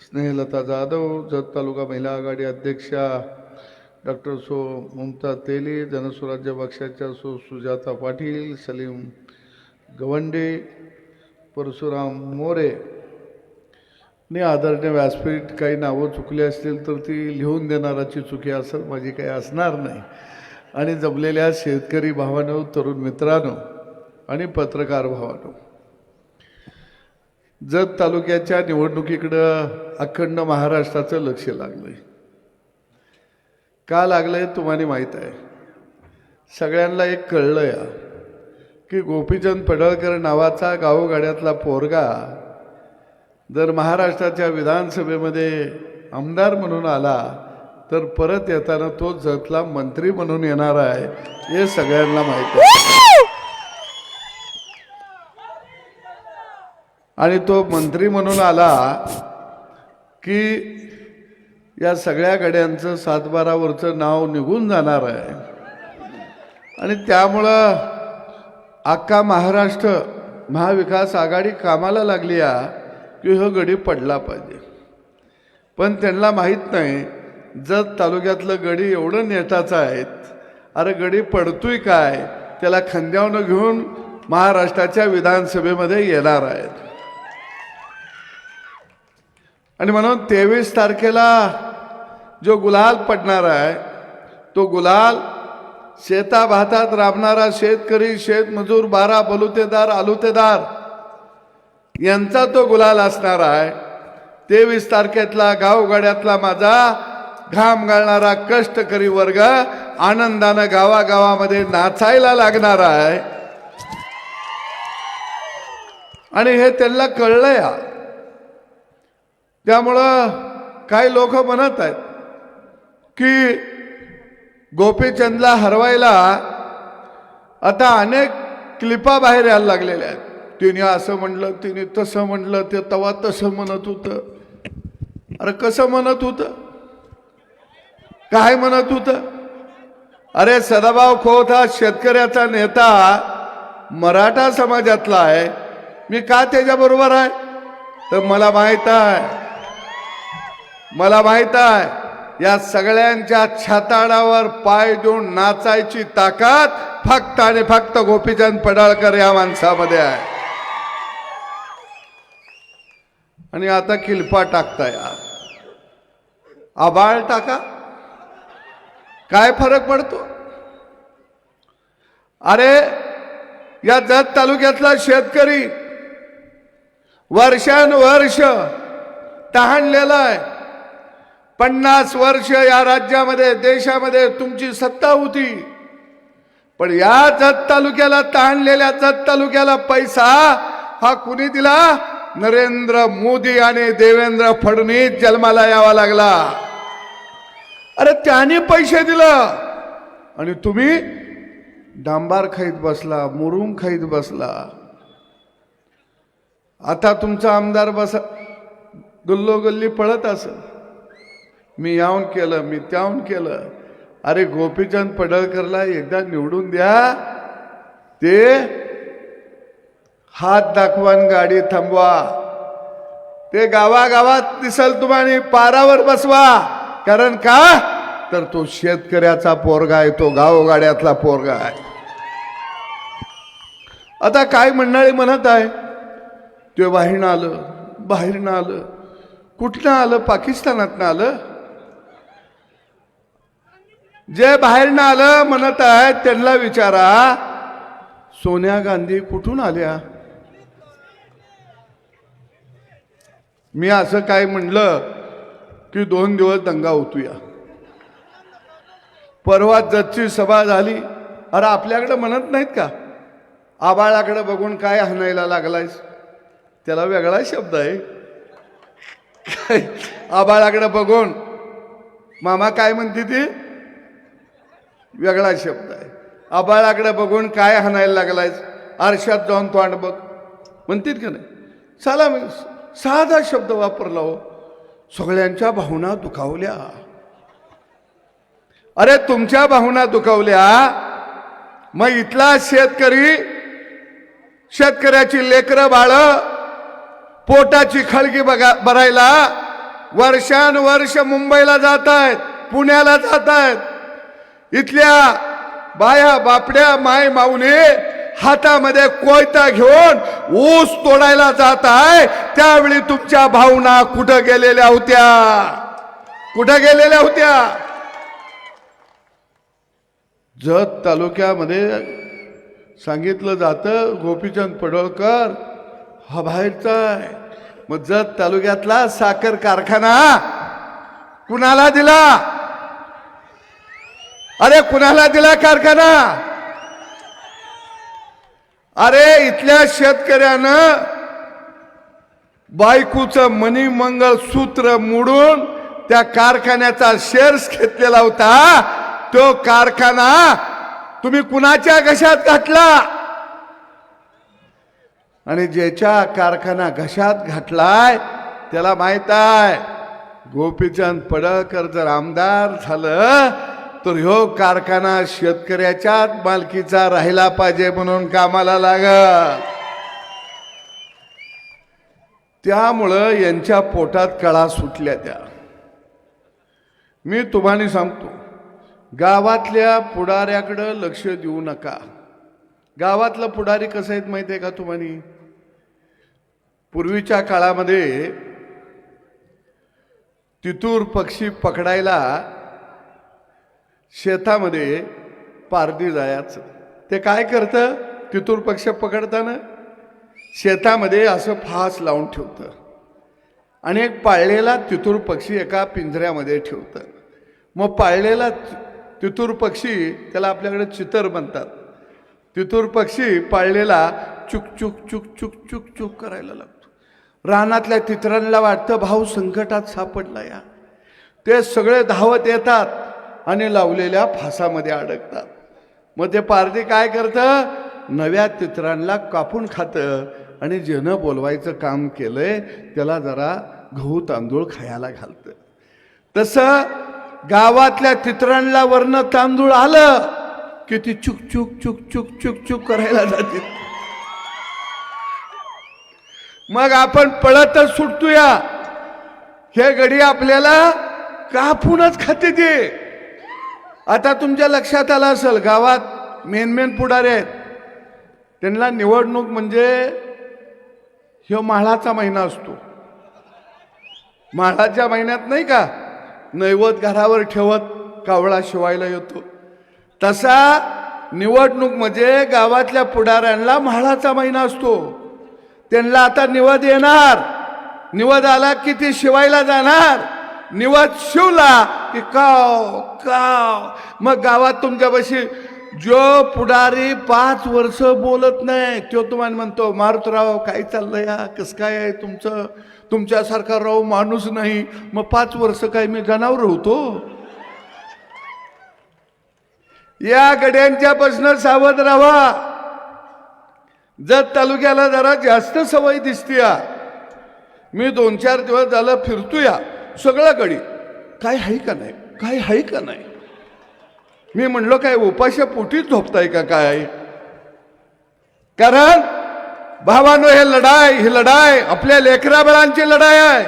स्नेहलता जाधव, जत तालुका महिला आघाडी अध्यक्षा डॉक्टर ममता तेली, जनस्वराज्य पक्षाच्या सुजाता पाटील, सलीम गवंडे, परशुराम मोरे ने आदरणीय व्यासपीठ. काही नावं चुकली असतील तर ती लिहून देणाराची चुकी असेल, माझी काही असणार नाही. आणि जमलेल्या शेतकरी भावांनो, तरुण मित्रांनो आणि पत्रकार भावांनो, जत तालुक्याच्या निवडणुकीकडं अखंड महाराष्ट्राचं लक्ष लागलंय. का लागलंय तुम्हाला माहीत आहे. सगळ्यांना एक कळलं या की गोपीचंद पडळकर नावाचा गावोगाड्यातला पोरगा जर महाराष्ट्राच्या विधानसभेमध्ये आमदार म्हणून आला तर परत येताना तो जतला मंत्री म्हणून येणार आहे, हे सगळ्यांना माहीत आहे. आणि तो मंत्री म्हणून आला की या सगळ्या गड्यांचं 7-12वरचं नाव निघून जाणार आहे. आणि त्यामुळं अख्खा महाराष्ट्र महाविकास आघाडी कामाला लागली आहे की हा गडी पडला पाहिजे. पण त्यांना माहीत नाही जत तालुक्यातलं गडी एवढं नेटाचं आहे, अरे गडी पडतोय काय, त्याला खांद्यावनं घेऊन महाराष्ट्राच्या विधानसभेमध्ये येणार आहेत. आणि म्हणून 23 तारखेला जो गुलाल पडणार आहे तो गुलाल शेताभातात राबणारा शेतकरी, शेतमजूर, 12 बलुतेदार, आलुतेदार यांचा तो गुलाल असणार आहे. 23 तारखेतला गावगाड्यातला माझा घाम गाळणारा कष्टकरी वर्ग आनंदानं गावागावामध्ये नाचायला लागणार आहे. आणि हे त्यांना कळलंय. त्यामुळं काही लोक म्हणत आहेत की गोपीचंदला हरवायला आता अनेक क्लिपा बाहेर यायला लागलेल्या आहेत. तिने असं म्हणलं, तिने तसं म्हणलं, ते तवा तसं म्हणत होतं. अरे कसं म्हणत होतं, काय म्हणत होतं? अरे सदाभाऊ खोत हा शेतकऱ्याचा नेता मराठा समाजातला आहे, मी का त्याच्याबरोबर आहे? तर मला माहित आहे या सगळ्यांच्या छाताडावर पाय देऊन नाचायची ताकद फक्त आणि फक्त गोपीचंद पडळकर या माणसामध्ये आहे. आणि आता किल्पा टाकताय, आबाळ टाका, काय फरक पडतो? अरे या जत तालुक्यातला शेतकरी वर्षानुवर्ष तहानलेला आहे. 50 वर्ष या राज्यामध्ये, देशामध्ये तुमची सत्ता होती, पण या जत तालुक्याला, तहानलेल्या जत तालुक्याला पैसा हा कुणी दिला? नरेंद्र मोदी आणि देवेंद्र फडणवीस जन्माला यावा लागला. अरे त्याने पैसे दिलं आणि तुम्ही डांबार खाईत बसला, मुरुम खाईत बसला. आता तुमचा आमदार गल्लोगल्ली पळत असेल, मी याहून केलं, मी त्याहून केलं. अरे गोपीचंद पडळकरला एकदा निवडून द्या, ते हात दाखवान गाडी थांबवा, ते गावागावात दिसल तुम्हाला, पारावर बसवा. कारण का तर तो शेतकऱ्याचा पोरगा आहे, तो गावगाड्यातला पोरगा आहे. आता काय मंडळी म्हणत आहे, ते बाहेरनं आलं, कुठनं आलं? पाकिस्तानातनं आलं. जे बाहेरनं आलं म्हणत आहे त्यांना विचारा, सोनिया गांधी कुठून आल्या? मी असं काय म्हणलं की 2 दिवस दंगा होतोया. परवा जतची सभा झाली. अरे आपल्याकडे म्हणत नाहीत का, आबाळाकडे बघून काय हाणायला लागलायस? त्याला वेगळा शब्द आहे. आबाळाकडे बघून मामा काय म्हणते, ती वेगळा शब्द आहे. आबाळाकडे बघून काय हाणायला लागलायस? आरशात जाऊन तोंड बघ म्हणतात का नाही? चला मी साधा शब्द वापरला हो, सगळ्यांच्या भावना दुखावल्या. अरे तुमच्या भावना दुखावल्या, मग इथला शेतकरी, शेतकऱ्याची लेकरं बाळ, पोटाची खळगी भरायला वर्षानुवर्ष मुंबईला जात आहेत, पुण्याला जात आहेत. इथल्या बाया बापड्या माय माऊने हातामध्ये कोयता घेऊन ऊस तोडायला जात आहे. त्यावेळी तुमच्या भावना कुठं गेलेल्या होत्या? कुठं गेलेल्या होत्या? जत तालुक्यामध्ये सांगितलं जातं गोपीचंद पडळकर हा बाहेरचा आहे. मग जत तालुक्यातला साखर कारखाना कुणाला दिला? अरे कुणाला दिला कारखाना? अरे इथल्या शेतकऱ्यानं बायकोचं मणिमंगळ सूत्र मोडून त्या कारखान्याचा शेअर्स घेतलेला होता. तो कारखाना तुम्ही कुणाच्या घशात घातला? आणि ज्याच्या कारखाना घशात घातलाय त्याला माहित आहे गोपीचंद पडळकर जर आमदार झालं तर ह्यो कारखाना शेतकऱ्याच्या मालकीचा राहिला पाहिजे म्हणून कामाला लागल. त्यामुळं यांच्या पोटात कळा सुटल्या. त्या मी तुम्हाला सांगतो, गावातल्या पुढाऱ्याकडे लक्ष देऊ नका. गावातलं पुढारी कसं आहेत माहिती आहे का तुम्हाला? पूर्वीच्या काळामध्ये तितूर पक्षी पकडायला शेतामध्ये पारधी जायचं. ते काय करतं? तितूर पक्षी पकडताना शेतामध्ये असं फास लावून ठेवतं आणि एक पाळलेला तितूर पक्षी एका पिंजऱ्यामध्ये ठेवतं. मग पाळलेला तितूर पक्षी, त्याला आपल्याकडे चितर म्हणतात, तितूर पक्षी पाळलेला चुक चुक चुक चुक चुक चुक करायला लागतो. रानातल्या तितरांना वाटतं भाऊ संकटात सापडला या. ते सगळे धावत येतात आणि लावलेल्या फासामध्ये अडकतात. मग ते पारधी काय करतं? नव्या तितरांना कापून खातं आणि ज्यानं बोलवायचं काम केलंय त्याला जरा गहू तांदूळ खायला घालतं. तसं गावातल्या तितरांना वरनं तांदूळ आलं की ती चुक चुक चुक चुक चुक चुक करायला जाते. मग आपण पळतच सुटतोया. हे गडी आपल्याला कापूनच खाते ते. आता तुमच्या लक्षात आलं असेल, गावात मेन पुढारी आहेत, त्यांना निवडणूक म्हणजे ह्यो माळाचा महिना असतो. माळाच्या महिन्यात नाही का नैवत घरावर ठेवत कावळा शिवायला येतो, तसा निवडणूक म्हणजे गावातल्या पुढाऱ्यांना म्हाळाचा महिना असतो. त्यांना आता निवद येणार, निवद आला की ते शिवायला जाणार. निवद शिवला की काव काव. मग गावात तुमच्यापाशी जो पुढारी 5 वर्ष बोलत नाही तो तुम्हाला म्हणतो, मारुतराव काय चाललंय या, कसं काय आहे तुमचं? तुमच्यासारखा राव माणूस नाही. मग 5 वर्ष काय मी जनावर होतो? या गड्यांच्यापासून सावध राहा. जत तालुक्याला जरा जास्त सवय दिसते. मी 2-4 दिवस झालं फिरतोया सगळं गडी. काय आहे का नाही, काय आहे का नाही. मी म्हणलो काय उपाशा पोटीच झोपताय का काय? कारण भावानो ही लढाई आपल्या लेकरा बाळांची लढाई आहे.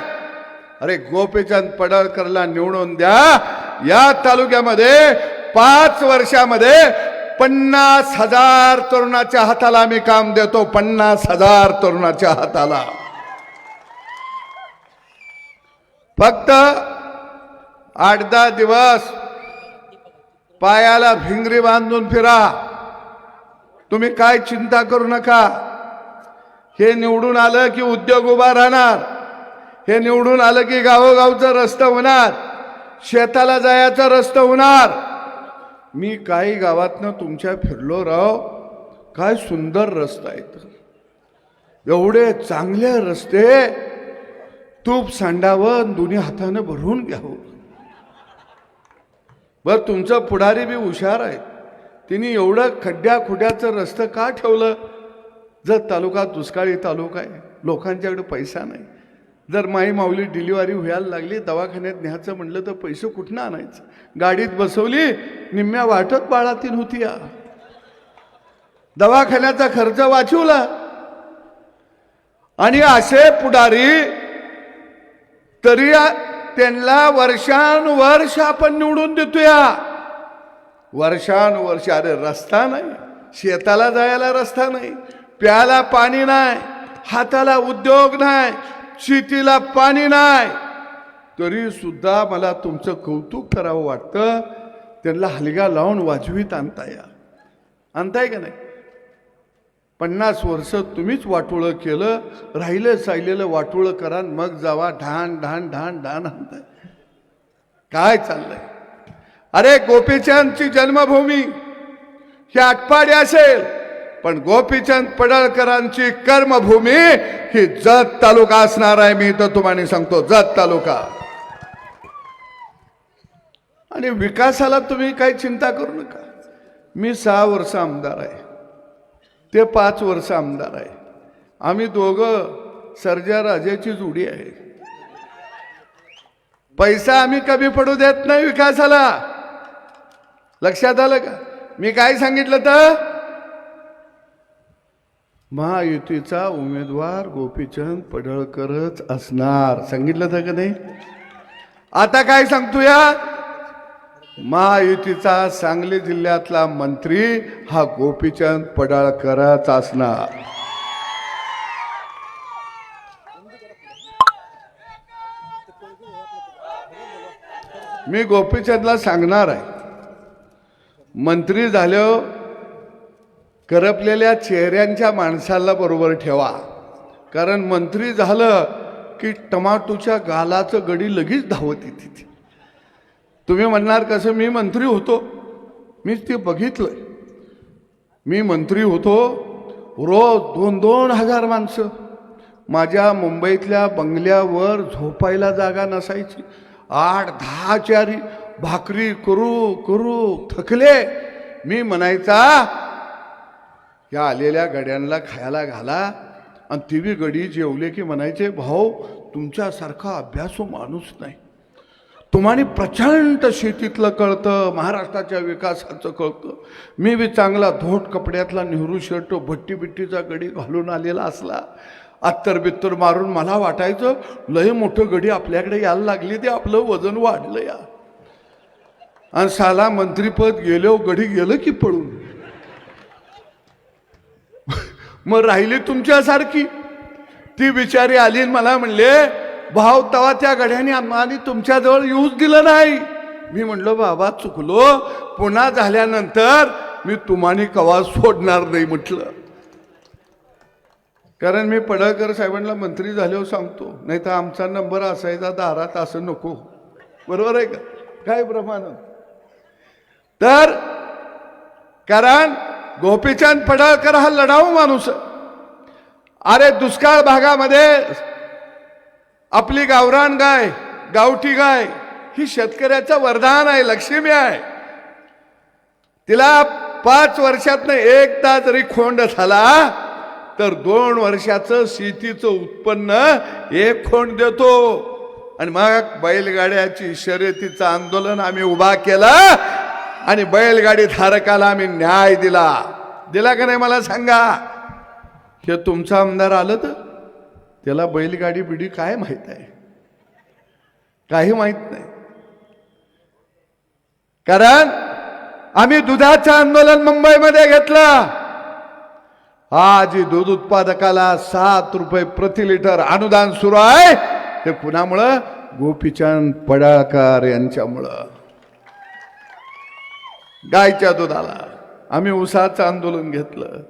अरे गोपीचंद पडळकरला निवडून द्या. या तालुक्यामध्ये 5 वर्षामध्ये 50,000 तरुणाच्या हाताला मी काम देतो. 50,000 तरुणाच्या हाताला. फक्त 8-10 दिवस पायाला भिंगरी बांधून फिरा. तुम्ही काय चिंता करू नका. हे निवडून आलं की उद्योग उभा राहणार. हे निवडून आलं की गावोगावचा रस्ता होणार, शेताला जायचा रस्ता होणार. मी काही गावातनं तुमच्या फिरलो राव, काय सुंदर रस्ता आहेत. एवढे चांगले रस्ते, तूप सांडावं दोन्ही हाताने भरून घ्यावं. बर तुमचं पुढारी बी हुशार आहे. तिने एवढं खड्ड्या खुड्याचं रस्तं का ठेवलं? जर तालुका दुष्काळी तालुका आहे, लोकांच्याकडे पैसा नाही. जर माई माऊली डिलिव्हरी व्हायला लागली, दवाखान्यात न्यायचं म्हणलं तर पैसे कुठनं आणायचं? गाडीत बसवली, निम्म्या वाटत बाळातीन होती. दवाखान्याचा खर्च वाचवला. आणि असे पुढारी तरी त्यांना वर्षानुवर्ष आपण निवडून देतोया, वर्षानुवर्ष. अरे रस्ता नाही, शेताला जायला रस्ता नाही, प्यायला पाणी नाही, हाताला उद्योग नाही, शेतीला पाणी नाही, तरी सुद्धा मला तुमचं कौतुक करावं वाटतं. त्यांना हलगा लावून वाजवीत आणताय का नाही? 50 वर्ष तुम्हीच वाटोळं केलं, राहिलं सायलेलं वाटोळं करा, मग जावा ढाण ढाण ढाण ढाण आणताय. काय चाललंय? अरे गोपीचंदची जन्मभूमी ही आटपाडी असेल, पण गोपीचंद पडळकरांची कर्मभूमी ही जत तालुका असणार आहे. मी तर तुम्हाला सांगतो, जत तालुका. आणि विकासाला तुम्ही काही चिंता करू नका. मी 6 वर्ष आमदार आहे, ते 5 वर्ष आमदार आहे. आम्ही दोघं सर्जा राजाची जोडी आहे. पैसा आम्ही कमी पडू देत नाही विकासाला. लक्षात आलं का? मी काय सांगितलं तर महायुतीचा उमेदवार गोपीचंद पडळकरच असणार, सांगितलं तर का नाही? आता काय सांगतो या, महायुतीचा सांगली जिल्ह्यातला मंत्री हा गोपीचंद पडळकरच असणार. मी गोपीचंदला सांगणार आहे, मंत्री झाल्यावर करपलेल्या चेहऱ्यांच्या माणसाला बरोबर ठेवा, कारण मंत्री झालं की टमाटोच्या गालाचं गडी लगेच धावत येते. तुम्ही म्हणणार कसं? मी मंत्री होतो, मीच ते बघितलंय. मी मंत्री होतो, रोज 2-2 हजार माणसं. माझ्या मुंबईतल्या बंगल्यावर झोपायला जागा नसायची. 8-10 चारी भाकरी करू करू थकले. मी म्हणायचा या आलेल्या गड्यांना खायला घाला, आणि ती बी गडी जेवले की म्हणायचे, भाऊ तुमच्यासारखा अभ्यासू माणूस नाही, तुम्हाला प्रचंड शेतीतलं कळतं, महाराष्ट्राच्या विकासाचं कळतं. मी बी चांगला धोट कपड्यातला नेहरू शर्ट भट्टी बिट्टीचा गडी घालून आलेला असला, अत्तर बित्तर मारून मला वाटायचं लय मोठं गडी आपल्याकडे यायला लागली, ते आपलं वजन वाढलं या. आणि साला मंत्रीपद गेलो, गडी गेलं की पळून. मग राहिली तुमच्यासारखी. ती बिचारी आली मला म्हणले, भाऊ तवा त्या गड्याने आम्हाला तुमच्याजवळ येऊच दिलं नाही. मी म्हणलो बाबा चुकलो, पुन्हा झाल्यानंतर मी तुम्हाला कवा सोडणार नाही म्हटलं. कारण मी पडळकर साहेबांना मंत्री झाल्यावर सांगतो, नाही तर आमचा नंबर असायचा दारात, असं नको. बरोबर आहे का? काय प्रमाण? तर कारण गोपीचंद पडळकर हा लढाऊ माणूस. अरे दुष्काळ भागामध्ये आपली गावरान गाय, गावठी गाय ही शेतकऱ्याचं वरदान आहे, लक्ष्मी आहे. तिला 5 वर्षातनं एकदा जरी खोंड झाला तर 2 वर्षाचं शेतीचं उत्पन्न 1 खोंड देतो. आणि मग बैलगाड्याची शर्यतीचं आंदोलन आम्ही उभा केला, आणि बैलगाडी धारकाला आम्ही न्याय दिला का नाही मला सांगा? हे तुमचा आमदार आलं तर त्याला बैलगाडी बिडी काय माहित आहे? काही माहित नाही. कारण आम्ही दुधाचं आंदोलन मुंबईमध्ये घेतलं. आज दूध उत्पादकाला 7 रुपये प्रति लिटर अनुदान सुरू आहे, ते कुणामुळं? गोपीचंद पडळकर यांच्यामुळं. गायच्या दुधाला आम्ही ऊसाचं आंदोलन घेतलं,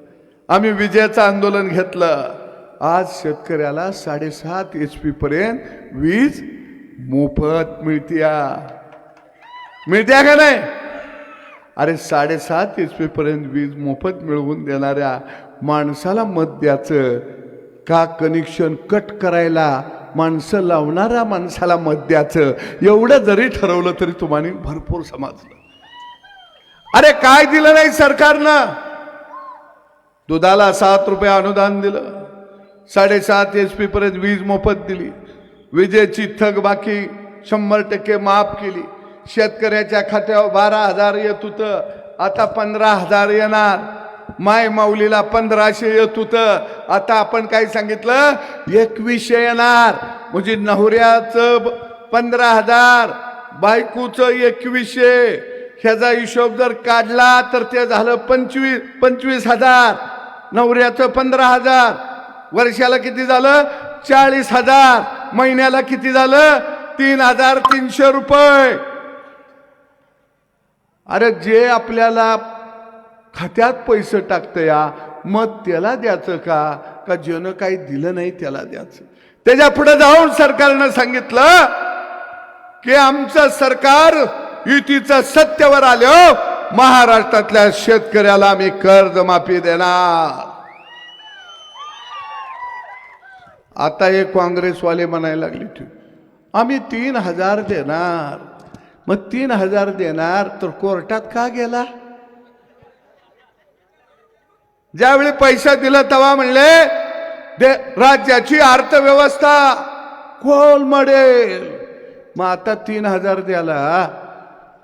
आम्ही विजेचं आंदोलन घेतलं. आज शेतकऱ्याला 7.5 HP पर्यंत वीज मोफत मिळत्या का नाही? अरे 7.5 HP पर्यंत वीज मोफत मिळवून देणाऱ्या माणसाला मत द्यायचं का? कनेक्शन कट करायला माणसं लावणाऱ्या माणसाला मत द्यायचं, एवढं जरी ठरवलं तरी तुम्हाला भरपूर समजलं. अरे काय दिलं नाही सरकारनं? दुधाला 7 रुपये अनुदान दिलं, 7.5 HP पर्यंत वीज मोफत दिली, विजेची थकबाकी 100% माफ केली. शेतकऱ्याच्या खात्यावर 12,000 येत होतं, आता 15,000 येणार. माय माऊलीला 1500 येत होतं, आता आपण काय सांगितलं? 2100 येणार. म्हणजे नवऱ्याचं 15,000, बायकोचं 2100, ह्याचा हिशोब जर काढला तर ते झालं 25,000, नवऱ्याचं 15,000, वर्षाला किती झालं 40,000, महिन्याला किती झालं 3,300 रुपये. अरे जे आपल्याला खात्यात पैसे टाकतं या मग त्याला द्यायचं का ज्यानं काही दिलं नाही त्याला द्यायचं. त्याच्या पुढे जाऊन सरकारनं सांगितलं की आमचं सरकार युतीचं सत्तेवर आलं, महाराष्ट्रातल्या शेतकऱ्याला आम्ही कर्जमाफी देणार. आता हे काँग्रेसवाले म्हणायला लागले आम्ही 3,000 देणार. मग 3,000 देणार तर कोर्टात का गेला? ज्यावेळी पैसा दिला तेव्हा म्हणले राज्याची अर्थव्यवस्था कोलमडेल. मग आता 3,000 द्याला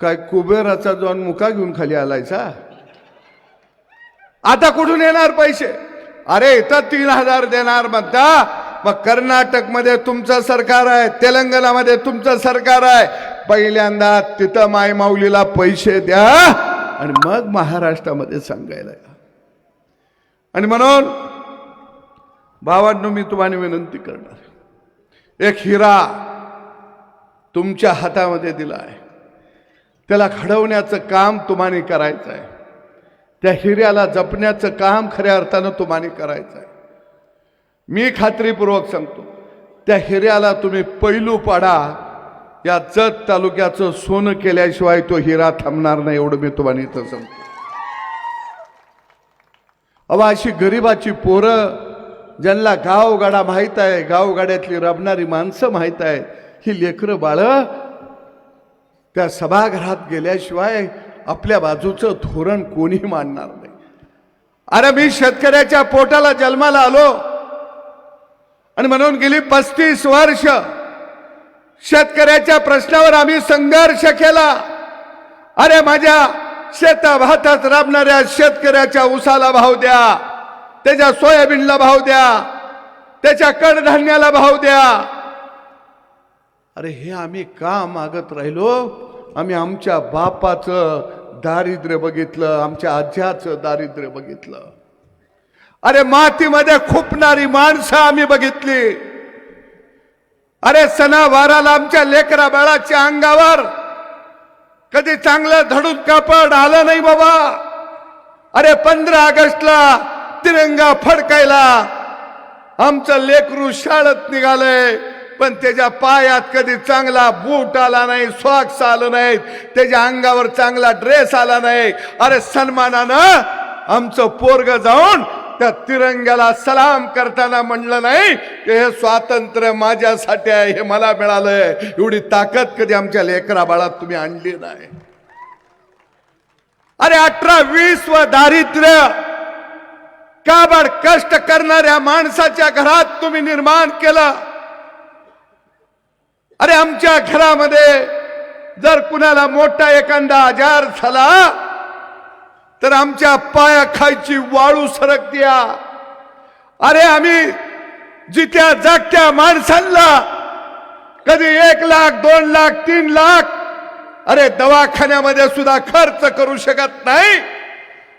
काय कुबेराचा जाऊन मुका घेऊन खाली आलायचा? आता कुठून येणार पैसे? अरे इथं 3,000 देणार म्हणता, मग कर्नाटकमध्ये तुमचं सरकार आहे, तेलंगणामध्ये तुमचं सरकार आहे, पहिल्यांदा तिथं मायमाऊलीला पैसे द्या आणि मग महाराष्ट्रामध्ये सांगायला या. आणि म्हणून भावांनो मी तुम्हाला विनंती करणार, एक हिरा तुमच्या हातामध्ये दिला आहे, त्याला घडवण्याचं काम तुम्हाला करायचं आहे. त्या हिऱ्याला जपण्याचं काम खऱ्या अर्थानं तुम्हाला करायचं आहे. मी खात्रीपूर्वक सांगतो त्या हिऱ्याला तुम्ही पैलू पाडा, या जत तालुक्याचं सोनं केल्याशिवाय तो हिरा थांबणार नाही, एवढं मी तुम्हाला इथं सांगतो. अशी गरिबाची पोरं ज्यांना गावगाडा माहीत आहे, गावगाड्यातली रबणारी माणसं माहीत आहे, ही लेकरं बाळ त्या सभागृहात गेल्याशिवाय आपल्या बाजूचं धोरण कोणी मांडणार नाही. अरे मी शेतकऱ्याच्या पोटाला जन्माला आलो आणि म्हणून गेली 35 वर्ष शेतकऱ्याच्या प्रश्नावर आम्ही संघर्ष केला. अरे माझ्या शेता भातात राबणाऱ्या शेतकऱ्याच्या ऊसाला भाव द्या, त्याच्या सोयाबीनला भाव द्या, त्याच्या कडधान्याला भाव द्या. अरे हे आम्ही का मागत राहिलो? आम्ही आमच्या बापाचं दारिद्र्य बघितलं, आमच्या आज्याचं दारिद्र्य बघितलं. अरे मातीमध्ये खुपणारी माणसं आम्ही बघितली. अरे सणावाराला आमच्या लेकरा बाळाच्या अंगावर कधी चांगलं धडून कापड आलं नाही बाबा. अरे 15 ऑगस्टला तिरंगा फडकायला आमचं लेकरू शाळेत निघालंय, पण त्याच्या पायात कधी चांगला बूट आला नाही, सॉक्स आलं नाही, त्याच्या अंगावर चांगला ड्रेस आला नाही. अरे सन्मानानं आमचं पोरग जाऊन त्या तिरंग्याला सलाम करताना म्हणलं नाही की हे स्वातंत्र्य माझ्यासाठी आहे, हे मला मिळालंय. एवढी ताकद कधी आमच्या लेकरा बाळात तुम्ही आणली नाही. अरे 18-20 व दारिद्र्य काबड कष्ट करणाऱ्या माणसाच्या घरात तुम्ही निर्माण केलं. अरे आमच्या घरामध्ये जर कुणाला मोठा एखादा आजार झाला तर आमच्या पाया खायची वाळू सरकत्या. अरे आम्ही जित्या जागत्या माणसांना कधी 1 लाख 2 लाख 3 लाख अरे दवाखान्यामध्ये सुद्धा खर्च करू शकत नाही.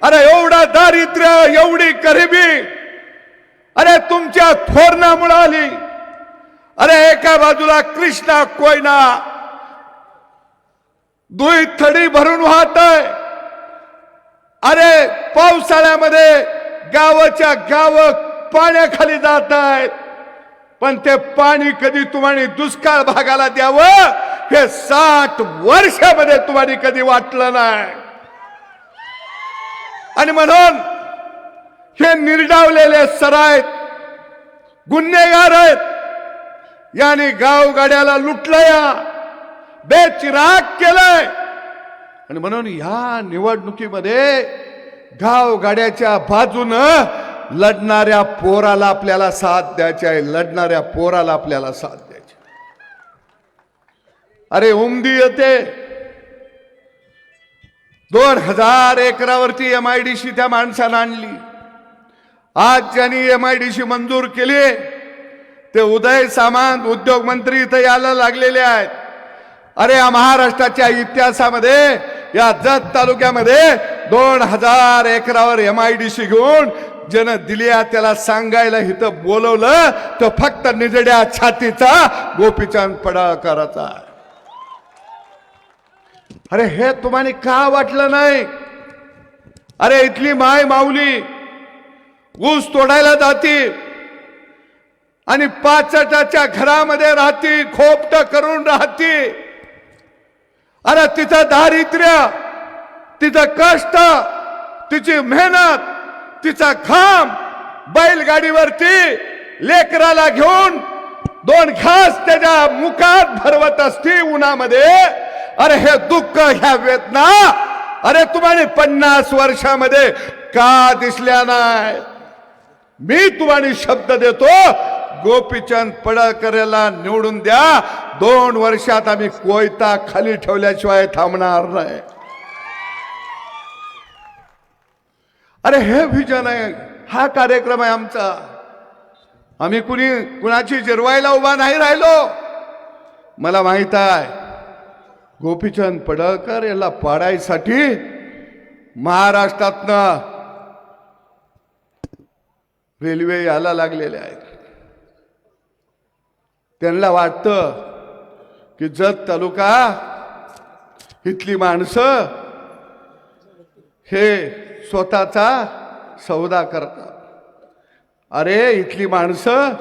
अरे एवढा दारिद्र्य, एवढी गरिबी अरे तुमच्या थोरणामुळे आली. अरे एका बाजूला कृष्णा कोयना दुई थडी भरून वाहत आहे. अरे पावसाळ्यामध्ये गावाच्या गाव पाण्याखाली जात आहेत, पण ते पाणी कधी तुम्हाला दुष्काळ भागाला द्यावं हे 60 वर्षामध्ये तुम्हाला कधी वाटलं नाही. आणि म्हणून हे निर्डावलेले सराईत गुन्हेगार आहेत, याने गावगाड्याला लुटलंय, बेचिराग केलंय. आणि म्हणून ह्या निवडणुकीमध्ये गावगाड्याच्या बाजूनं लढणाऱ्या पोराला आपल्याला साथ द्यायची आहे, लढणाऱ्या पोराला आपल्याला साथ द्यायची. अरे उमदी येते 2000 एकरावरती MIDC त्या माणसानं आणली. आज ज्यांनी MIDC मंजूर केली ते उदय सामंत उद्योग मंत्री इथं यायला लागलेले आहेत. अरे या महाराष्ट्राच्या इतिहासामध्ये या जत तालुक्यामध्ये 2000 एकरावर MIDC घेऊन जन दिल्या त्याला सांगायला इथं बोलवलं तो फक्त निजड्या छातीचा गोपीचंद पडळकरांचा. अरे हे तुम्हाला का वाटलं नाही? अरे इथली माय माऊली ऊस तोडायला जाती आणि पाचटाच्या घरामध्ये राहती, खोपट करून राहती. अरे तिचं दारिद्र्य, तिचं कष्ट, तिची मेहनत, तिचा घाम बैलगाडीवरती लेकराला घेऊन 2 घास त्याच्या मुखात भरवत असती उन्हामध्ये. अरे हे दुःख, ह्या वेदना अरे तुम्हाला 50 वर्षामध्ये का दिसल्या नाही? मी तुम्हाला शब्द देतो, गोपीचंद पडळकरला निवडून द्या. 2 वर्षात आम्ही कोयता खाली ठेवल्याशिवाय थांबणार नाही. अरे हे व्हिजन आहे, हा कार्यक्रम आहे आमचा. आम्ही कुणाची जिरवायला उभा नाही राहिलो. मला माहित आहे गोपीचंद पडळकर याला पाडायसाठी महाराष्ट्रातनं रेल्वे यायला लागलेले आहेत. त्यांना वाटतं की जत तालुका इथली माणसं हे स्वतःचा सौदा करतात. अरे इथली माणसं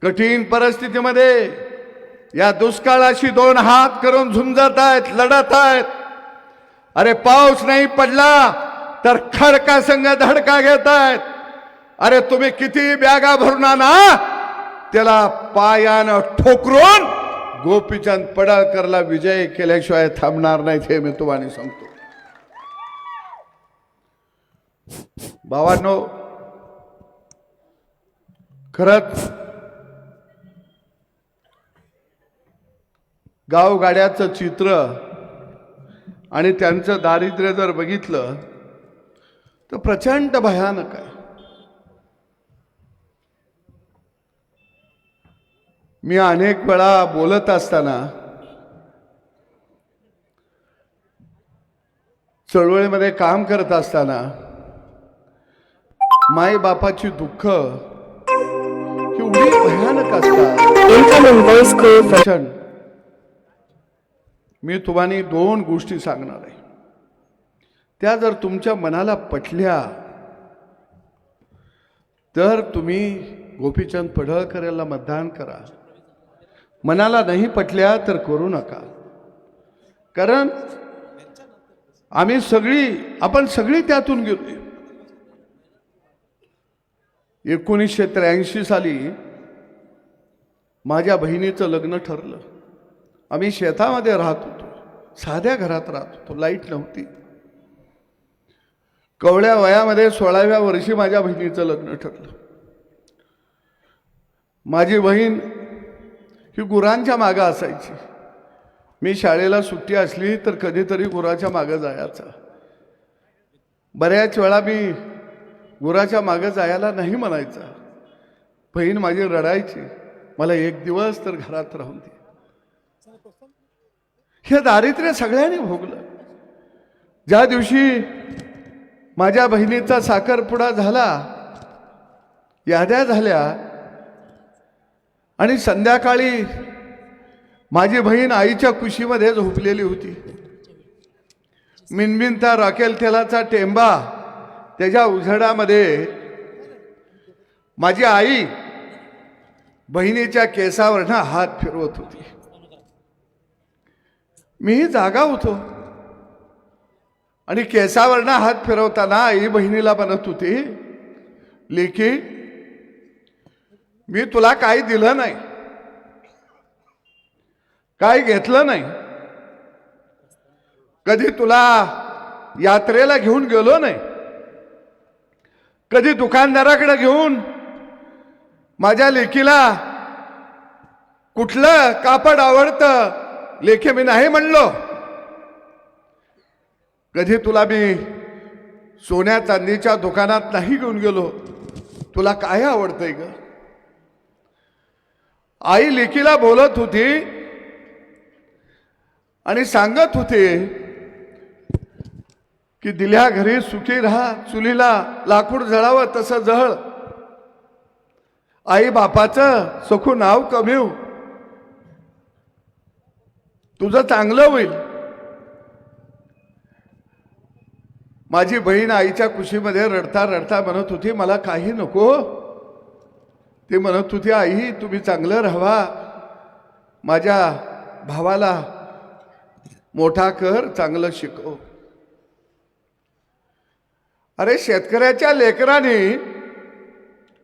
कठीण परिस्थितीमध्ये या दुष्काळाशी 2 हात करून झुंजत आहेत, लढत आहेत. अरे पाऊस नाही पडला तर खडका संग धडका घेत आहेत. अरे तुम्ही किती बॅगा भरून आणा, त्याला पायानं ठोकरून गोपीचंद पडळकरला विजय केल्याशिवाय थांबणार नाहीत, हे मी तुम्हाला सांगतो. भावांनो, खरंच गावगाड्याचं चित्र आणि त्यांचं दारिद्र्य जर बघितलं तर प्रचंड भयानक आहे. मी अनेक वेळा बोलत असताना चळवळीमध्ये काम करत असताना माई बापाची दुःख एवढी भयानक असतात. मी तुम्हाला 2 गोष्टी सांगणार आहे. त्या जर तुमच्या मनाला पटल्या तर तुम्ही गोपीचंद पडळकर याला मतदान करा. मनाला नाही पटल्या तर करू नका. कारण आपण सगळी त्यातून गेलो. 1983 साली माझ्या बहिणीचं लग्न ठरलं. आम्ही शेतामध्ये राहत होतो, साध्या घरात राहत होतो, लाईट नव्हती. कवळ्या वयामध्ये 16व्या वर्षी माझ्या बहिणीचं लग्न ठरलं. माझी बहीण ही गुरांच्या मागं असायची. मी शाळेला सुट्टी असली तर कधीतरी गुराच्या मागं जायचा. बऱ्याच वेळा मी गुराच्या मागं जायला नाही म्हणायचा. बहीण माझी रडायची, मला 1 दिवस तर घरात राहून दे. हे दारिद्र्य सगळ्यांनी भोगलं. ज्या दिवशी माझ्या बहिणीचा साखरपुडा झाला, याद्या झाल्या आणि संध्याकाळी माझी बहीण आईच्या कुशीमध्ये झोपलेली होती. मिनमिनता राखेल तेलाचा टेंबा त्याच्या उझडामध्ये माझी आई बहिणीच्या केसावरनं हात फिरवत होती. मीही जागा होतो आणि केसावरनं हात फिरवताना आई बहिणीला म्हणत होती, लेकी मी तुला काही दिलं नाही, काय घेतलं नाही, कधी तुला यात्रेला घेऊन गेलो नाही, कधी दुकानदाराकडे घेऊन माझ्या लेकीला कुठलं कापड आवडतं लेखे मी नाही म्हणलो, कधी तुला मी सोन्या चांदीच्या दुकानात नाही घेऊन गेलो, तुला काय आवडतंय ग. आई लेकीला बोलत होती आणि सांगत होते की दिल्या घरी सुखी राहा, चुलीला लाकूड जळावं तसं जळ, आई बापाचं सखू नाव कमीव, तुझं चांगलं होईल. माझी बहीण आईच्या कुशीमध्ये रडता रडता म्हणत होती मला काही नको. ती म्हणत होती आई तुम्ही चांगलं राहावा, माझ्या भावाला मोठा कर, चांगलं शिकव. अरे शेतकऱ्याच्या लेकराने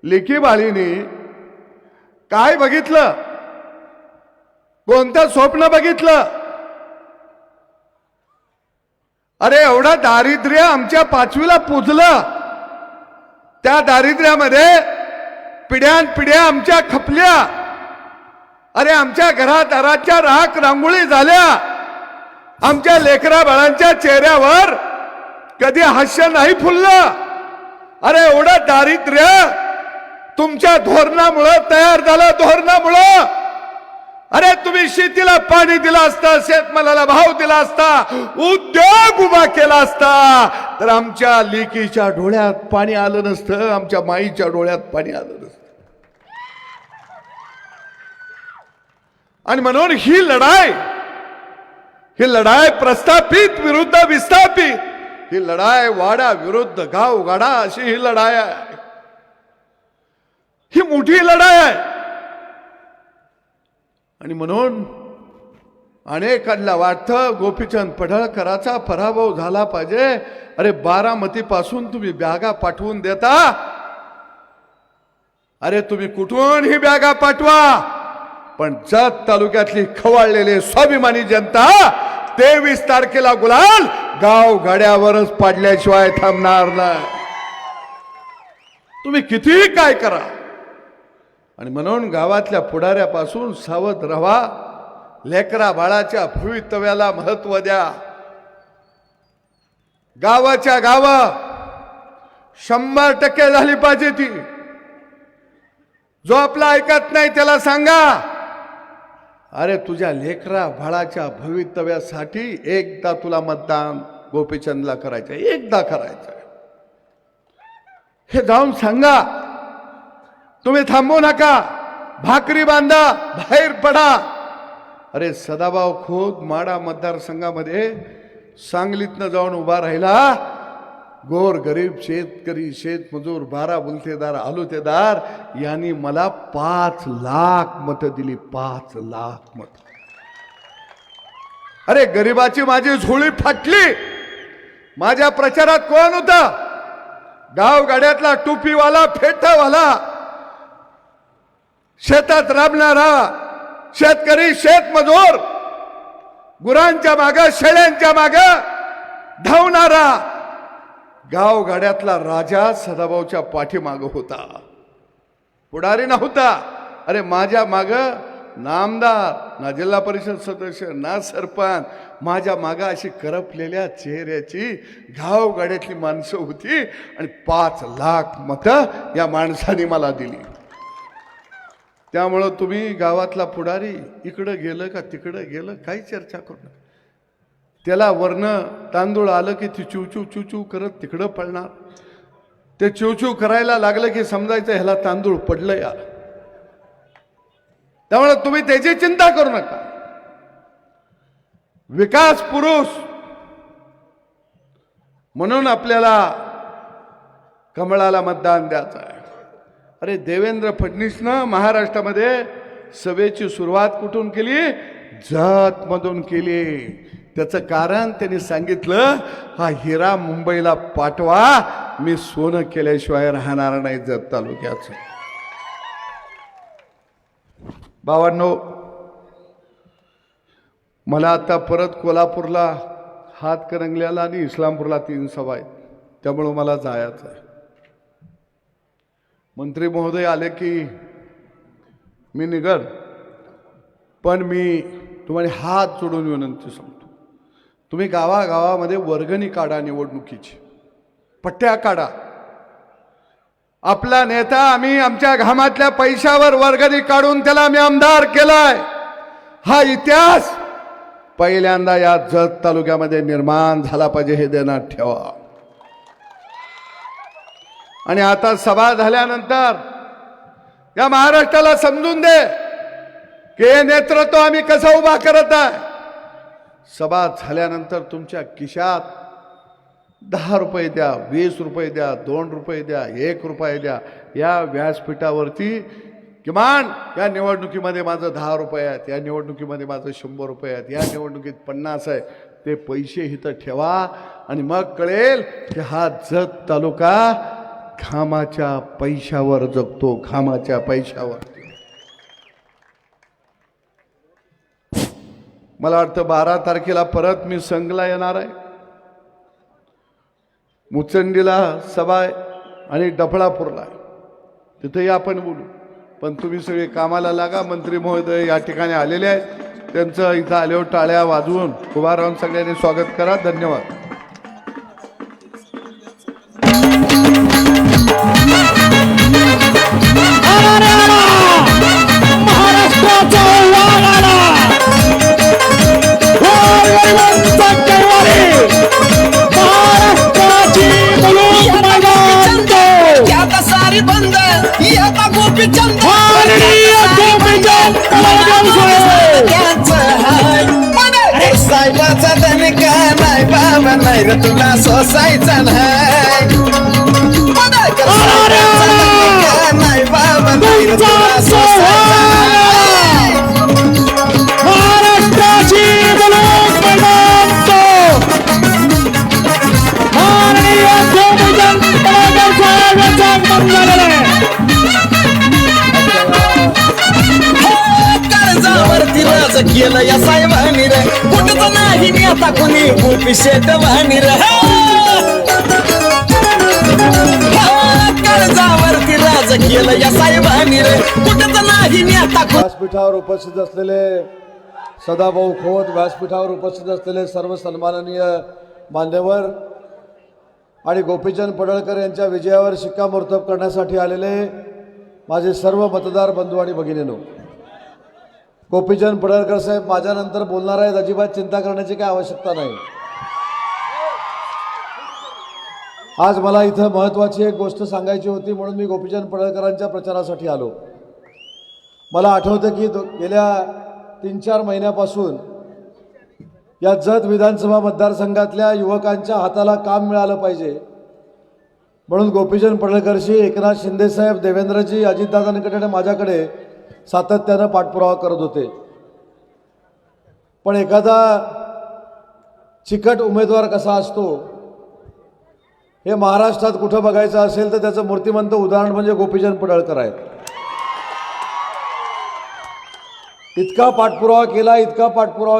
लेकी बाळीने काय बघितलं, कोणतं स्वप्न बघितलं? अरे एवढं दारिद्र्य आमच्या पाचवीला पुजलं, त्या दारिद्र्यामध्ये पिढ्यानपिढ्या आमच्या खपल्या. अरे आमच्या घरादाराच्या राख रांगोळी झाल्या, आमच्या लेकरा बाळांच्या चेहऱ्यावर कधी हास्य नाही फुललं. अरे एवढं दारिद्र्य तुमच्या धोरणामुळं तयार झालं, धोरणामुळं. अरे तुम्ही शेतीला पाणी दिलं असतं, शेतमालाला भाव दिला असता, उद्योग उभा केला असता, तर आमच्या लेकीच्या डोळ्यात पाणी आलं नसतं, आमच्या माईच्या डोळ्यात पाणी आलं नसतं. आणि म्हणून ही लढाई प्रस्थापित विरुद्ध विस्थापित, ही लढाई वाडा विरुद्ध गाव गाडा अशी ही लढाई आहे. ही मोठी लढाई आहे. आणि म्हणून अनेकांना वाटतं गोपीचंद पडळकरांचा पराभव झाला पाहिजे. अरे बारामतीपासून तुम्ही बॅगा पाठवून देता, अरे तुम्ही कुठून ही बॅगा पाठवा, पण जत तालुक्यातली खवळलेली स्वाभिमानी जनता 23 तारखेला गुलाल गाव गाड्यावरच पाडल्याशिवाय थांबणार नाही. तुम्ही किती काय करा. आणि म्हणून गावातल्या पुढाऱ्यापासून सावध रहा, लेकरा बाळाच्या भवितव्याला महत्व द्या. गावाच्या गाव 100% झाली पाहिजे ती. जो आपला ऐकत नाही त्याला सांगा, अरे तुझ्या लेकरा बाळाच्या भवितव्यासाठी एकदा तुला मतदान गोपीचंदला करायचं, एकदा करायचं. हे जाऊन सांगा. तुम्ही थांबू नका, भाकरी बांधा, बाहेर पडा. अरे सदाभाऊ खोत माडा मतदारसंघामध्ये सांगलीतनं जाऊन उभा राहिला. गोर गरीब शेतकरी, शेतमजूर, 12 बुलतेदार, आलुतेदार यांनी मला 5 लाख मतं दिली. 5 लाख मत. अरे गरीबाची माझी झोळी फाटली. माझ्या प्रचारात कोण होता? गाव गाड्यातला टोपीवाला, फेटावाला, शेतात राबणारा शेतकरी, शेतमजूर, गुरांच्या माग, शेळ्यांच्या माग धावणारा गाव गाड्यातला राजा सदाभाऊच्या पाठीमाग होता. पुढारी नव्हता. अरे माझ्या माग ना आमदार, ना जिल्हा परिषद सदस्य, ना सरपंच, माझ्या माग अशी करपलेल्या चेहऱ्याची गाव गाड्यातली माणसं होती. आणि 5 लाख मतं या माणसाने मला दिली. त्यामुळं तुम्ही गावातला पुढारी इकडं गेलं का तिकडं गेलं काही चर्चा करू नका. त्याला वर्ण तांदूळ आलं की ती चिवचू चिवचू करत तिकडं पडणार. ते चिवचू करायला लागलं की समजायचं ह्याला तांदूळ पडलं या. त्यामुळे तुम्ही त्याची चिंता करू नका. विकास पुरुष म्हणून आपल्याला कमळाला मतदान द्यायचं आहे. अरे देवेंद्र फडणवीसनं महाराष्ट्रामध्ये सभेची सुरुवात कुठून केली? जत मधून केली. त्याचं कारण त्यांनी सांगितलं, हा हिरा मुंबईला पाठवा, मी सोनं केल्याशिवाय राहणार नाही जत तालुक्याचं. भावांनो, मला आता परत कोल्हापूरला, हातकणंगल्याला आणि इस्लामपूरला 3 सभा आहेत. त्यामुळं मला जायचं आहे. मंत्री महोदय आले की मी निघल, पण मी तुम्हाला हात जोडून विनंती सांगतो, तुम्ही गावागावामध्ये वर्गणी काढा, निवडणुकीची पट्ट्या काढा. आपला नेता आम्ही आमच्या घामातल्या पैशावर वर्गणी काढून त्याला आम्ही आमदार केलाय. हा इतिहास पहिल्यांदा या जत तालुक्यामध्ये निर्माण झाला पाहिजे हे ध्यानात ठेवा. आणि आता सभा झाल्यानंतर या महाराष्ट्राला समजून दे की हे नेतृत्व आम्ही कसं उभा करत आहे. सभा झाल्यानंतर तुमच्या खिशात 10 रुपये द्या, 20 रुपये द्या, 2 रुपये द्या, 1 रुपये द्या. या व्यासपीठावरती किमान या निवडणुकीमध्ये माझं 10 रुपये आहेत, या निवडणुकीमध्ये माझं 100 रुपये आहेत, या निवडणुकीत 50 आहे, ते पैसे इथं ठेवा. आणि मग कळेल की हा जत तालुका घामाच्या पैशावर जगतो, घामाच्या पैशावर. मला वाटतं 12 तारखेला परत मी संघला येणार आहे. मुचंडीला सभा आहे आणि डफळापूरला आहे, तिथेही आपण बोलू. पण तुम्ही सगळे कामाला लागा. मंत्री महोदय या ठिकाणी आलेले आहेत, त्यांचं इथं आल्यावर टाळ्या वाजवून उभा राहून सगळ्यांनी स्वागत करा. धन्यवाद. साहेबाचा दणका नाही बाबा नाही रे तुला सोसायचा नाही. नाही बाबा नाही रे तुला सोसायचा नाही. महाराष्ट्राची कर्जावरती राज केलं या साहेबांनी रे. कुठंच नाही नेता कुणी गोपी शेटवानी रे. कर्जावरती राज केलं या साहेबांनी रे. कुठंच नाही नेता. व्यासपीठावर उपस्थित असलेले सदाभाऊ खोत, व्यासपीठावर उपस्थित असलेले सर्व सन्माननीय मान्यवर आणि गोपीचंद पडळकर यांच्या विजयावर शिक्कामोर्तब करण्यासाठी आलेले माझे सर्व मतदार बंधू आणि भगिनींनो, गोपीचंद पडळकर साहेब माझ्यानंतर बोलणार आहेत. अजिबात चिंता करण्याची काही आवश्यकता नाही. आज मला इथं महत्त्वाची एक गोष्ट सांगायची होती, म्हणून मी गोपीचंद पडळकरांच्या प्रचारासाठी आलो. मला आठवतं की गेल्या 3-4 महिन्यापासून या जत विधानसभा मतदारसंघातल्या युवकांच्या हाताला काम मिळालं पाहिजे म्हणून गोपीचंद पडळकरशी एकनाथ शिंदेसाहेब, देवेंद्रजी, अजितदादांकडे आणि माझ्याकडे सातत्यानं पाठपुरावा करत होते. पण एखादा चिकट उमेदवार कसा असतो हे महाराष्ट्रात कुठं बघायचं असेल तर त्याचं मूर्तिमंत उदाहरण म्हणजे गोपीचंद पडळकर आहे. इतका पाठपुरावा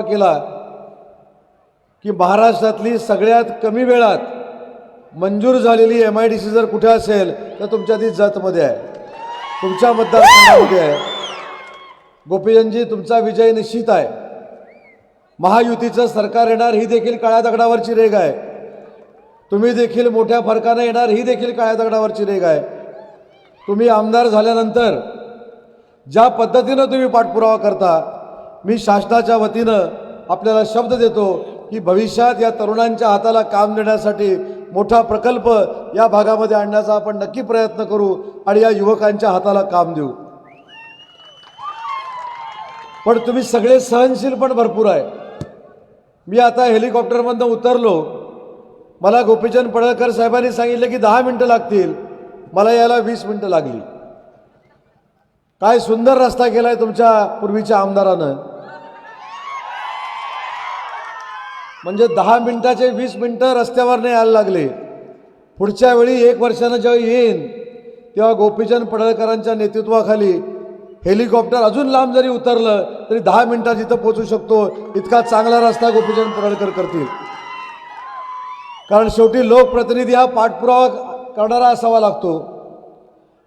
केला की महाराष्ट्रातली सगळ्यात कमी वेळात मंजूर झालेली MIDC जर कुठे असेल तर तुमच्या ती जतमध्ये आहे, तुमच्या मतदारसंघामध्ये आहे. गोपीचंदजी, तुमचा विजय निश्चित आहे. महायुतीचं सरकार येणार ही देखील काळ्या दगडावरची रेघ आहे. तुम्ही देखील मोठ्या फरकाने येणार ही देखील काळ्या दगडावरची रेघ आहे. तुम्ही आमदार झाल्यानंतर ज्या पद्धतीनं तुम्ही पाठपुरावा करता, मी शासनाच्या वतीनं आपल्याला शब्द देतो की भविष्यात या तरुणांच्या हाताला काम देण्यासाठी मोठा प्रकल्प या भागामध्ये आणण्याचा आपण नक्की प्रयत्न करू आणि या युवकांच्या हाताला काम देऊ. पण तुम्ही सगळे सहनशील पण भरपूर आहे. मी आता हेलिकॉप्टरमधून उतरलो, मला गोपीचंद पडळकर साहेबांनी सांगितलं की 10 मिनिटं लागतील, मला यायला 20 मिनिटं लागली. काय सुंदर रस्ता केलाय तुमच्या पूर्वीच्या आमदारानं. म्हणजे 10 मिनिटाचे 20 मिनिटं रस्त्यावर नाही यायला लागले. पुढच्या वेळी 1 वर्षानं जेव्हा येईन तेव्हा गोपीचंद पडळकरांच्या नेतृत्वाखाली हेलिकॉप्टर अजून लांब जरी उतरलं तरी 10 मिनिटात इथं पोहोचू शकतो, इतका चांगला रस्ता गोपीचंद पडळकर करतील. कारण शेवटी लोकप्रतिनिधी हा पाठपुरावा करणारा असावा लागतो.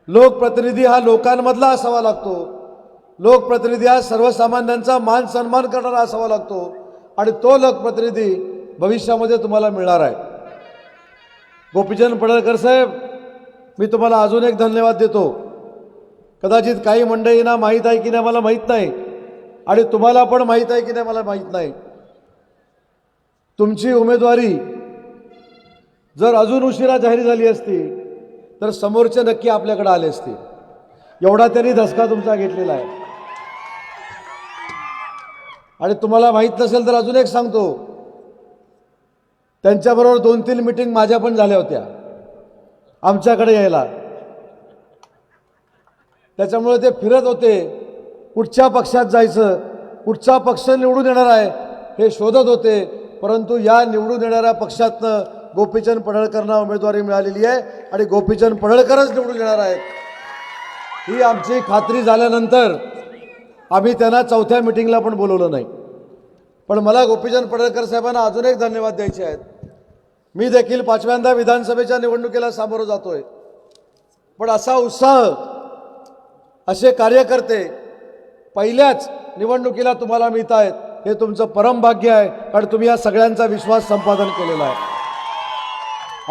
लोकप्रतिनिधी हा लोकांमधला असावा लागतो. लोकप्रतिनिधी हा सर्वसामान्यांचा मान सन्मान करणारा असावा लागतो. आणि तो लोकप्रतिनिधी भविष्यामध्ये तुम्हाला मिळणार आहे. गोपीचंद पडळकर साहेब, मी तुम्हाला अजून एक धन्यवाद देतो. कदाचित काही मंडळींना माहीत आहे की नाही मला माहीत नाही, आणि तुम्हाला पण माहीत आहे की नाही मला माहीत नाही. तुमची उमेदवारी जर अजून उशिरा जाहीर झाली असती तर समोरचे नक्की आपल्याकडे आले असते. एवढा त्यांनी धसका तुमचा घेतलेला आहे. आणि तुम्हाला माहीत नसेल तर अजून एक सांगतो, त्यांच्याबरोबर 2-3 मीटिंग माझ्या पण झाल्या होत्या आमच्याकडे यायला. त्याच्यामुळे ते फिरत होते, कुठच्या पक्षात जायचं, कुठचा पक्ष निवडून येणार आहे हे शोधत होते. परंतु या निवडून येणाऱ्या पक्षातनं गोपीचंद पडळकरांना उमेदवारी मिळालेली आहे आणि गोपीचंद पडळकरच निवडून येणार आहेत. ही आमची खात्री झाल्यानंतर आम्ही त्यांना 4थ्या मिटिंगला पण बोलवलं नाही. पण मला गोपीचंद पडळकर साहेबांना अजून एक धन्यवाद द्यायचे आहेत. मी देखील 5व्यांदा विधानसभेच्या निवडणुकीला सामोरं जातोय, पण असा उत्साह, असे कार्यकर्ते पहिल्याच निवडणुकीला तुम्हाला मिळत आहेत हे तुमचं परम भाग्य आहे. कारण तुम्ही या सगळ्यांचा विश्वास संपादन केलेला आहे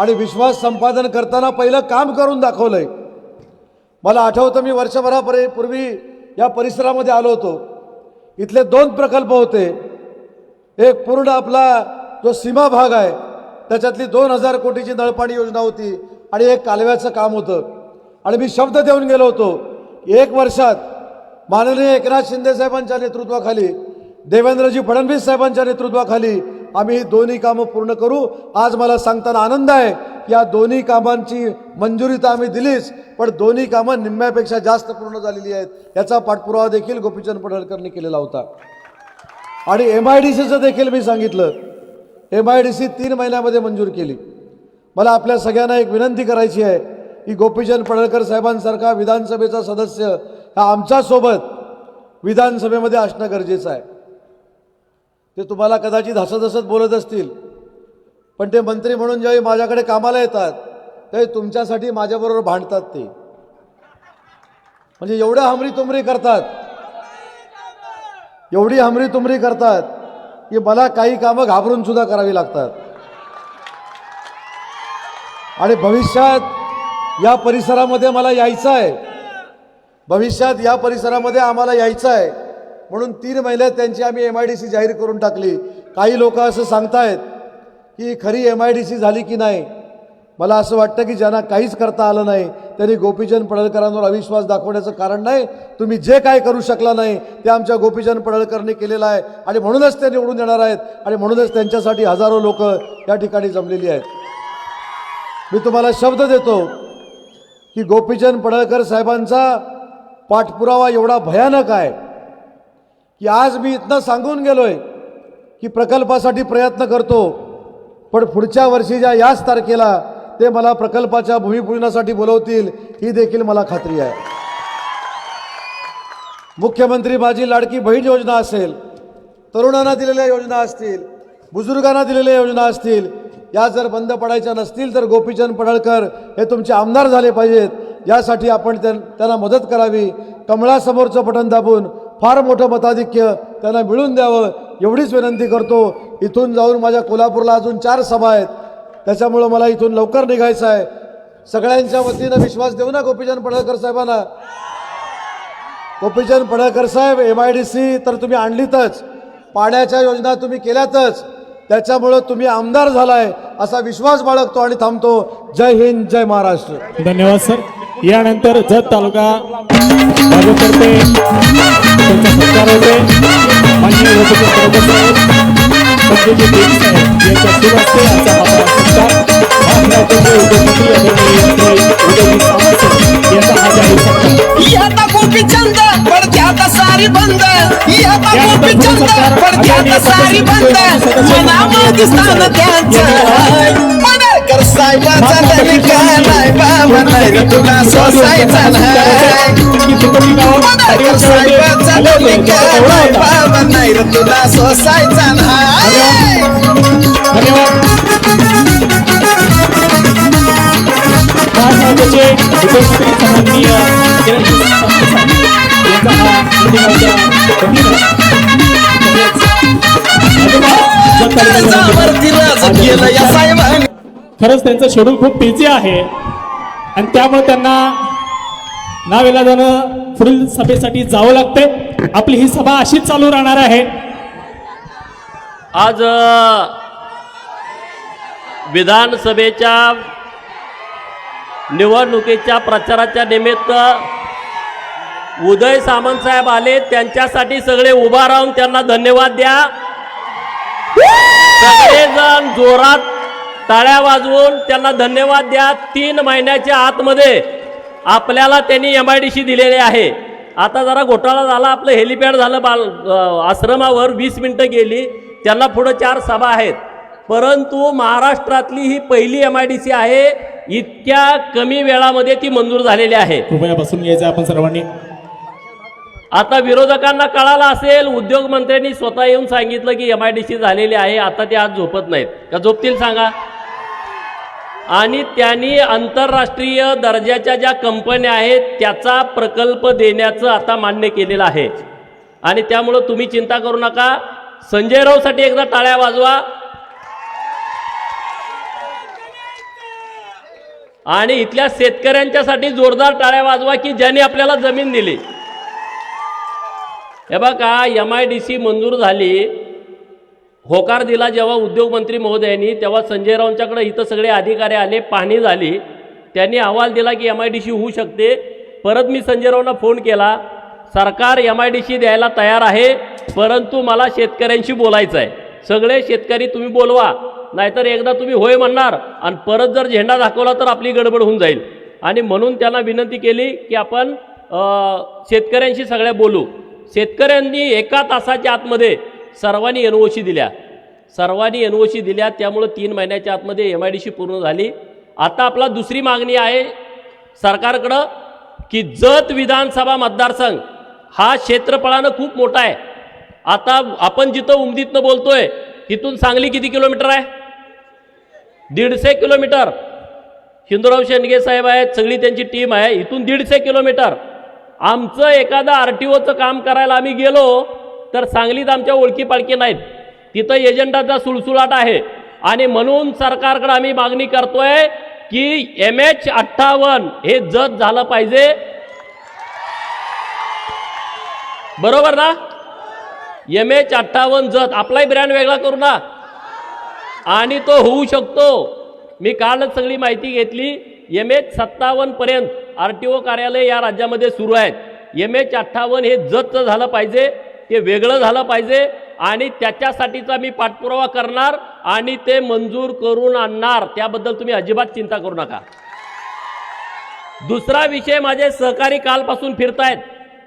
आणि विश्वास संपादन करताना पहिलं काम करून दाखवलंय. मला आठवतं, मी वर्षभरापूर्वी या परिसरामध्ये आलो होतो. इथले 2 प्रकल्प होते. एक पूर्ण आपला जो सीमा भाग आहे त्याच्यातली 2000 कोटीची नळपाणी योजना होती आणि एक कालव्याचं काम होतं. आणि मी शब्द देऊन गेलो होतो, 1 वर्षात माननीय एकनाथ शिंदे साहेबांच्या नेतृत्वाखाली, देवेंद्रजी फडणवीस साहेबांच्या नेतृत्वाखाली आम्ही ही दोन्ही कामं पूर्ण करू. आज मला सांगताना आनंद आहे की या दोन्ही कामांची मंजुरी तर आम्ही दिलीच, पण दोन्ही कामं निम्म्यापेक्षा जास्त पूर्ण झालेली आहेत. याचा पाठपुरावा देखील गोपीचंद पडळकरांनी केलेला होता. आणि MIDCचं देखील मी सांगितलं, MIDC 3 महिन्यामध्ये मंजूर केली. मला आपल्या सगळ्यांना एक विनंती करायची आहे की गोपीचंद पडळकर साहेबांसारखा विधानसभेचा सदस्य हा आमच्यासोबत विधानसभेमध्ये असणं गरजेचं आहे. ते तुम्हाला कदाचित हसत हसत बोलत असतील, पण ते मंत्री म्हणून ज्यावेळी माझ्याकडे कामाला येतात त्यावेळी तुमच्यासाठी माझ्याबरोबर भांडतात. ते म्हणजे एवढ्या हमरी तुमरी करतात की मला काही कामं घाबरून सुद्धा करावी लागतात. आणि भविष्यात या परिसरामध्ये मला यायचं आहे, भविष्यात या परिसरामध्ये आम्हाला यायचं आहे, म्हणून 3 महिन्यात त्यांची आम्ही MIDC जाहीर करून टाकली. काही लोक असं सांगतायत की खरी MIDC झाली की नाही. मला असं वाटतं की ज्यांना काहीच करता आलं नाही त्यांनी गोपीचंद पडळकरांवर अविश्वास दाखवण्याचं कारण नाही. तुम्ही जे काय करू शकला नाही ते आमच्या गोपीचंद पडळकरांनी केलेलं आहे आणि म्हणूनच ते निवडून येणार आहेत आणि म्हणूनच त्यांच्यासाठी हजारो लोक या ठिकाणी जमलेली आहेत. मी तुम्हाला शब्द देतो की गोपीचंद पडळकर साहेबांचा पाठपुरावा एवढा भयानक आहे की आज मी इथनं सांगून गेलोय की प्रकल्पासाठी प्रयत्न करतो, पण पुढच्या वर्षीच्या याच तारखेला ते मला प्रकल्पाच्या भूमिपूजनासाठी बोलवतील ही देखील मला खात्री आहे. मुख्यमंत्री माझी लाडकी बहीण योजना असेल, तरुणांना दिलेल्या योजना असतील, बुजुर्गांना दिलेल्या योजना असतील, या जर बंद पडायच्या नसतील तर गोपीचंद पडळकर हे तुमचे आमदार झाले पाहिजेत. यासाठी आपण त्यांना मदत करावी. कमळासमोरचं बटन दाबून फार मोठं मताधिक्य त्यांना मिळून द्यावं एवढीच विनंती करतो. इथून जाऊन माझ्या कोल्हापूरला अजून 4 सभा आहेत, त्याच्यामुळं मला इथून लवकर निघायचं आहे. सगळ्यांच्या वतीनं विश्वास देऊ ना गोपीचंद पडळकर साहेबांना. गोपीचंद पडळकर साहेब, MIDC तर तुम्ही आणलीतच, पाण्याच्या योजना तुम्ही केल्यातच, त्याच्यामुळं तुम्ही आमदार झालाय असा विश्वास बाळगतो आणि थांबतो. जय हिंद, जय महाराष्ट्र. धन्यवाद सर. यानंतर जत तालुका भाजपतर्फे त्यांचा सत्कार होते. माननीय गोपीचंद पडळकर साहेब, संजयजी देवी साहेब यांच्या शुभ हस्ते आजचा हा सत्कार. महाराष्ट्राचे उद्योगमंत्री आदरणीय उदयजी सामंत सर यांचा हा जाहीर सत्कार. याता गोपीचंद पडक्यात सारी बंद, याता गोपीचंद पडक्यात सारी बंद, मनामध्ये स्थान त्यांचं. पडळकर साहेबाचा तनिका नाही, बाबा नाही रे तुला सोसायचा नाही. पडळकर साहेबाचा तनिका नाही, बाबा नाही रे तुला सोसायचा नाही. धन्यवाद. महाराष्ट्राचे उद्योगमंत्री सन्माननीय किरणजी सामंत साहेब यांचा हा प्रतिभाचा गंभीर वरती राज केलं या साहेबांनी. खरंच त्यांचं शेड्यूल खूप बिझी आहे. आणि त्यामुळे त्यांना नाविलाजानं पुढील सभेसाठी जावं लागतंय. आपली ही सभा अशीच चालू राहणार आहे. आज विधानसभेच्या निवडणुकीच्या प्रचाराच्या निमित्त उदय सामंत साहेब आले, त्यांच्यासाठी सगळे उभा राहून त्यांना धन्यवाद द्या. सगळेजण जोरात टाळ्या वाजवून त्यांना धन्यवाद द्या. 3 महिन्याच्या आतमध्ये आपल्याला त्यांनी MIDC दिलेले आहे. आता जरा घोटाळा झाला, आपलं हेलिपॅड झालं आश्रमावर, 20 मिनिटं गेली, त्यांना पुढं 4 सभा आहेत. परंतु महाराष्ट्रातली ही पहिली MIDC आहे, इतक्या कमी वेळामध्ये ती मंजूर झालेली आहे. कृपया बसून घ्यायचं आपण सर्वांनी. आता विरोधकांना कळालं असेल, उद्योग मंत्र्यांनी स्वतः येऊन सांगितलं की MIDC झालेली आहे. आता ते आज झोपत नाहीत का? झोपतील सांगा. आणि त्यांनी आंतरराष्ट्रीय दर्जाच्या ज्या कंपन्या आहेत त्याचा प्रकल्प देण्याचं आता मान्य केलेलं आहे. आणि त्यामुळं तुम्ही चिंता करू नका. संजय राऊतसाठी एकदा टाळ्या वाजवा. आणि इथल्या शेतकऱ्यांच्यासाठी जोरदार टाळ्या वाजवा की ज्यांनी आपल्याला जमीन दिली. हे बघा, MIDC मंजूर झाली, होकार दिला जेव्हा उद्योगमंत्री महोदयांनी, तेव्हा संजय राऊतांच्याकडे इथं सगळे अधिकारी आले, पाहणी झाली, त्यांनी अहवाल दिला की MIDC होऊ शकते. परत मी संजय राऊंना फोन केला, सरकार MIDC द्यायला तयार आहे, परंतु मला शेतकऱ्यांशी बोलायचं आहे. सगळे शेतकरी तुम्ही बोलवा, नाहीतर एकदा तुम्ही होय म्हणणार आणि परत जर झेंडा दाखवला तर आपली गडबड होऊन जाईल. आणि म्हणून त्यांना विनंती केली की आपण शेतकऱ्यांशी सगळ्या बोलू. शेतकऱ्यांनी 1 तासाच्या आतमध्ये सर्वांनी NOC दिल्या, त्यामुळं 3 महिन्याच्या आतमध्ये MIDC पूर्ण झाली. आता आपला दुसरी मागणी आहे सरकारकडं की जत विधानसभा मतदारसंघ हा क्षेत्रफळानं खूप मोठा आहे. आता आपण जिथं उमदीतनं बोलतोय तिथून सांगली किती किलोमीटर आहे? 150 किलोमीटर. हिंदूराव शेंडगे साहेब आहेत, सगळी त्यांची टीम आहे, इथून 150 किलोमीटर. आमचं एखादा RTOचं काम करायला आम्ही गेलो तर सांगलीत आमच्या ओळखी पाळखी नाहीत, तिथं एजंटाचा सुळसुळाट आहे. आणि म्हणून सरकारकडे आम्ही मागणी करतोय की MH58 हे जत झालं पाहिजे. बरोबर ना? MH58 जत, आपलाही ब्रँड वेगळा करू ना, आणि तो होऊ शकतो. मी कालच सगळी माहिती घेतली. MH57 पर्यंत RTO कार्यालय या राज्यामध्ये सुरू आहेत. MH58 हे जतचं झालं पाहिजे, ते वेगळं झालं पाहिजे, आणि त्याच्यासाठीचा मी पाठपुरावा करणार आणि ते मंजूर करून आणणार. त्याबद्दल तुम्ही अजिबात चिंता करू नका. दुसरा विषय, माझे सहकारी कालपासून फिरतायत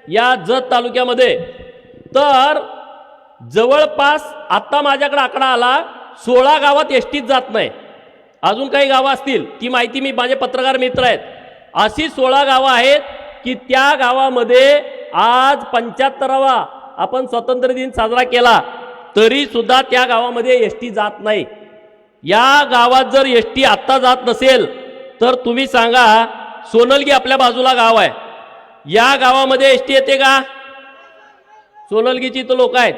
या जत तालुक्यामध्ये, तर जवळपास आता माझ्याकडे आकडा आला 16 गावात एसटीच जात नाही. अजून काही गावं असतील, ती माहिती मी, माझे पत्रकार मित्र आहेत, अशी 16 गावं आहेत की त्या गावामध्ये आज 75वा आपण स्वातंत्र्य दिन साजरा केला तरी सुद्धा त्या गावामध्ये एसटी जात नाही. या गावात जर एसटी आत्ता जात नसेल तर तुम्ही सांगा, सोनलगी आपल्या बाजूला गाव आहे, या गावामध्ये एसटी येते का? सोनलगीची तर लोक आहेत,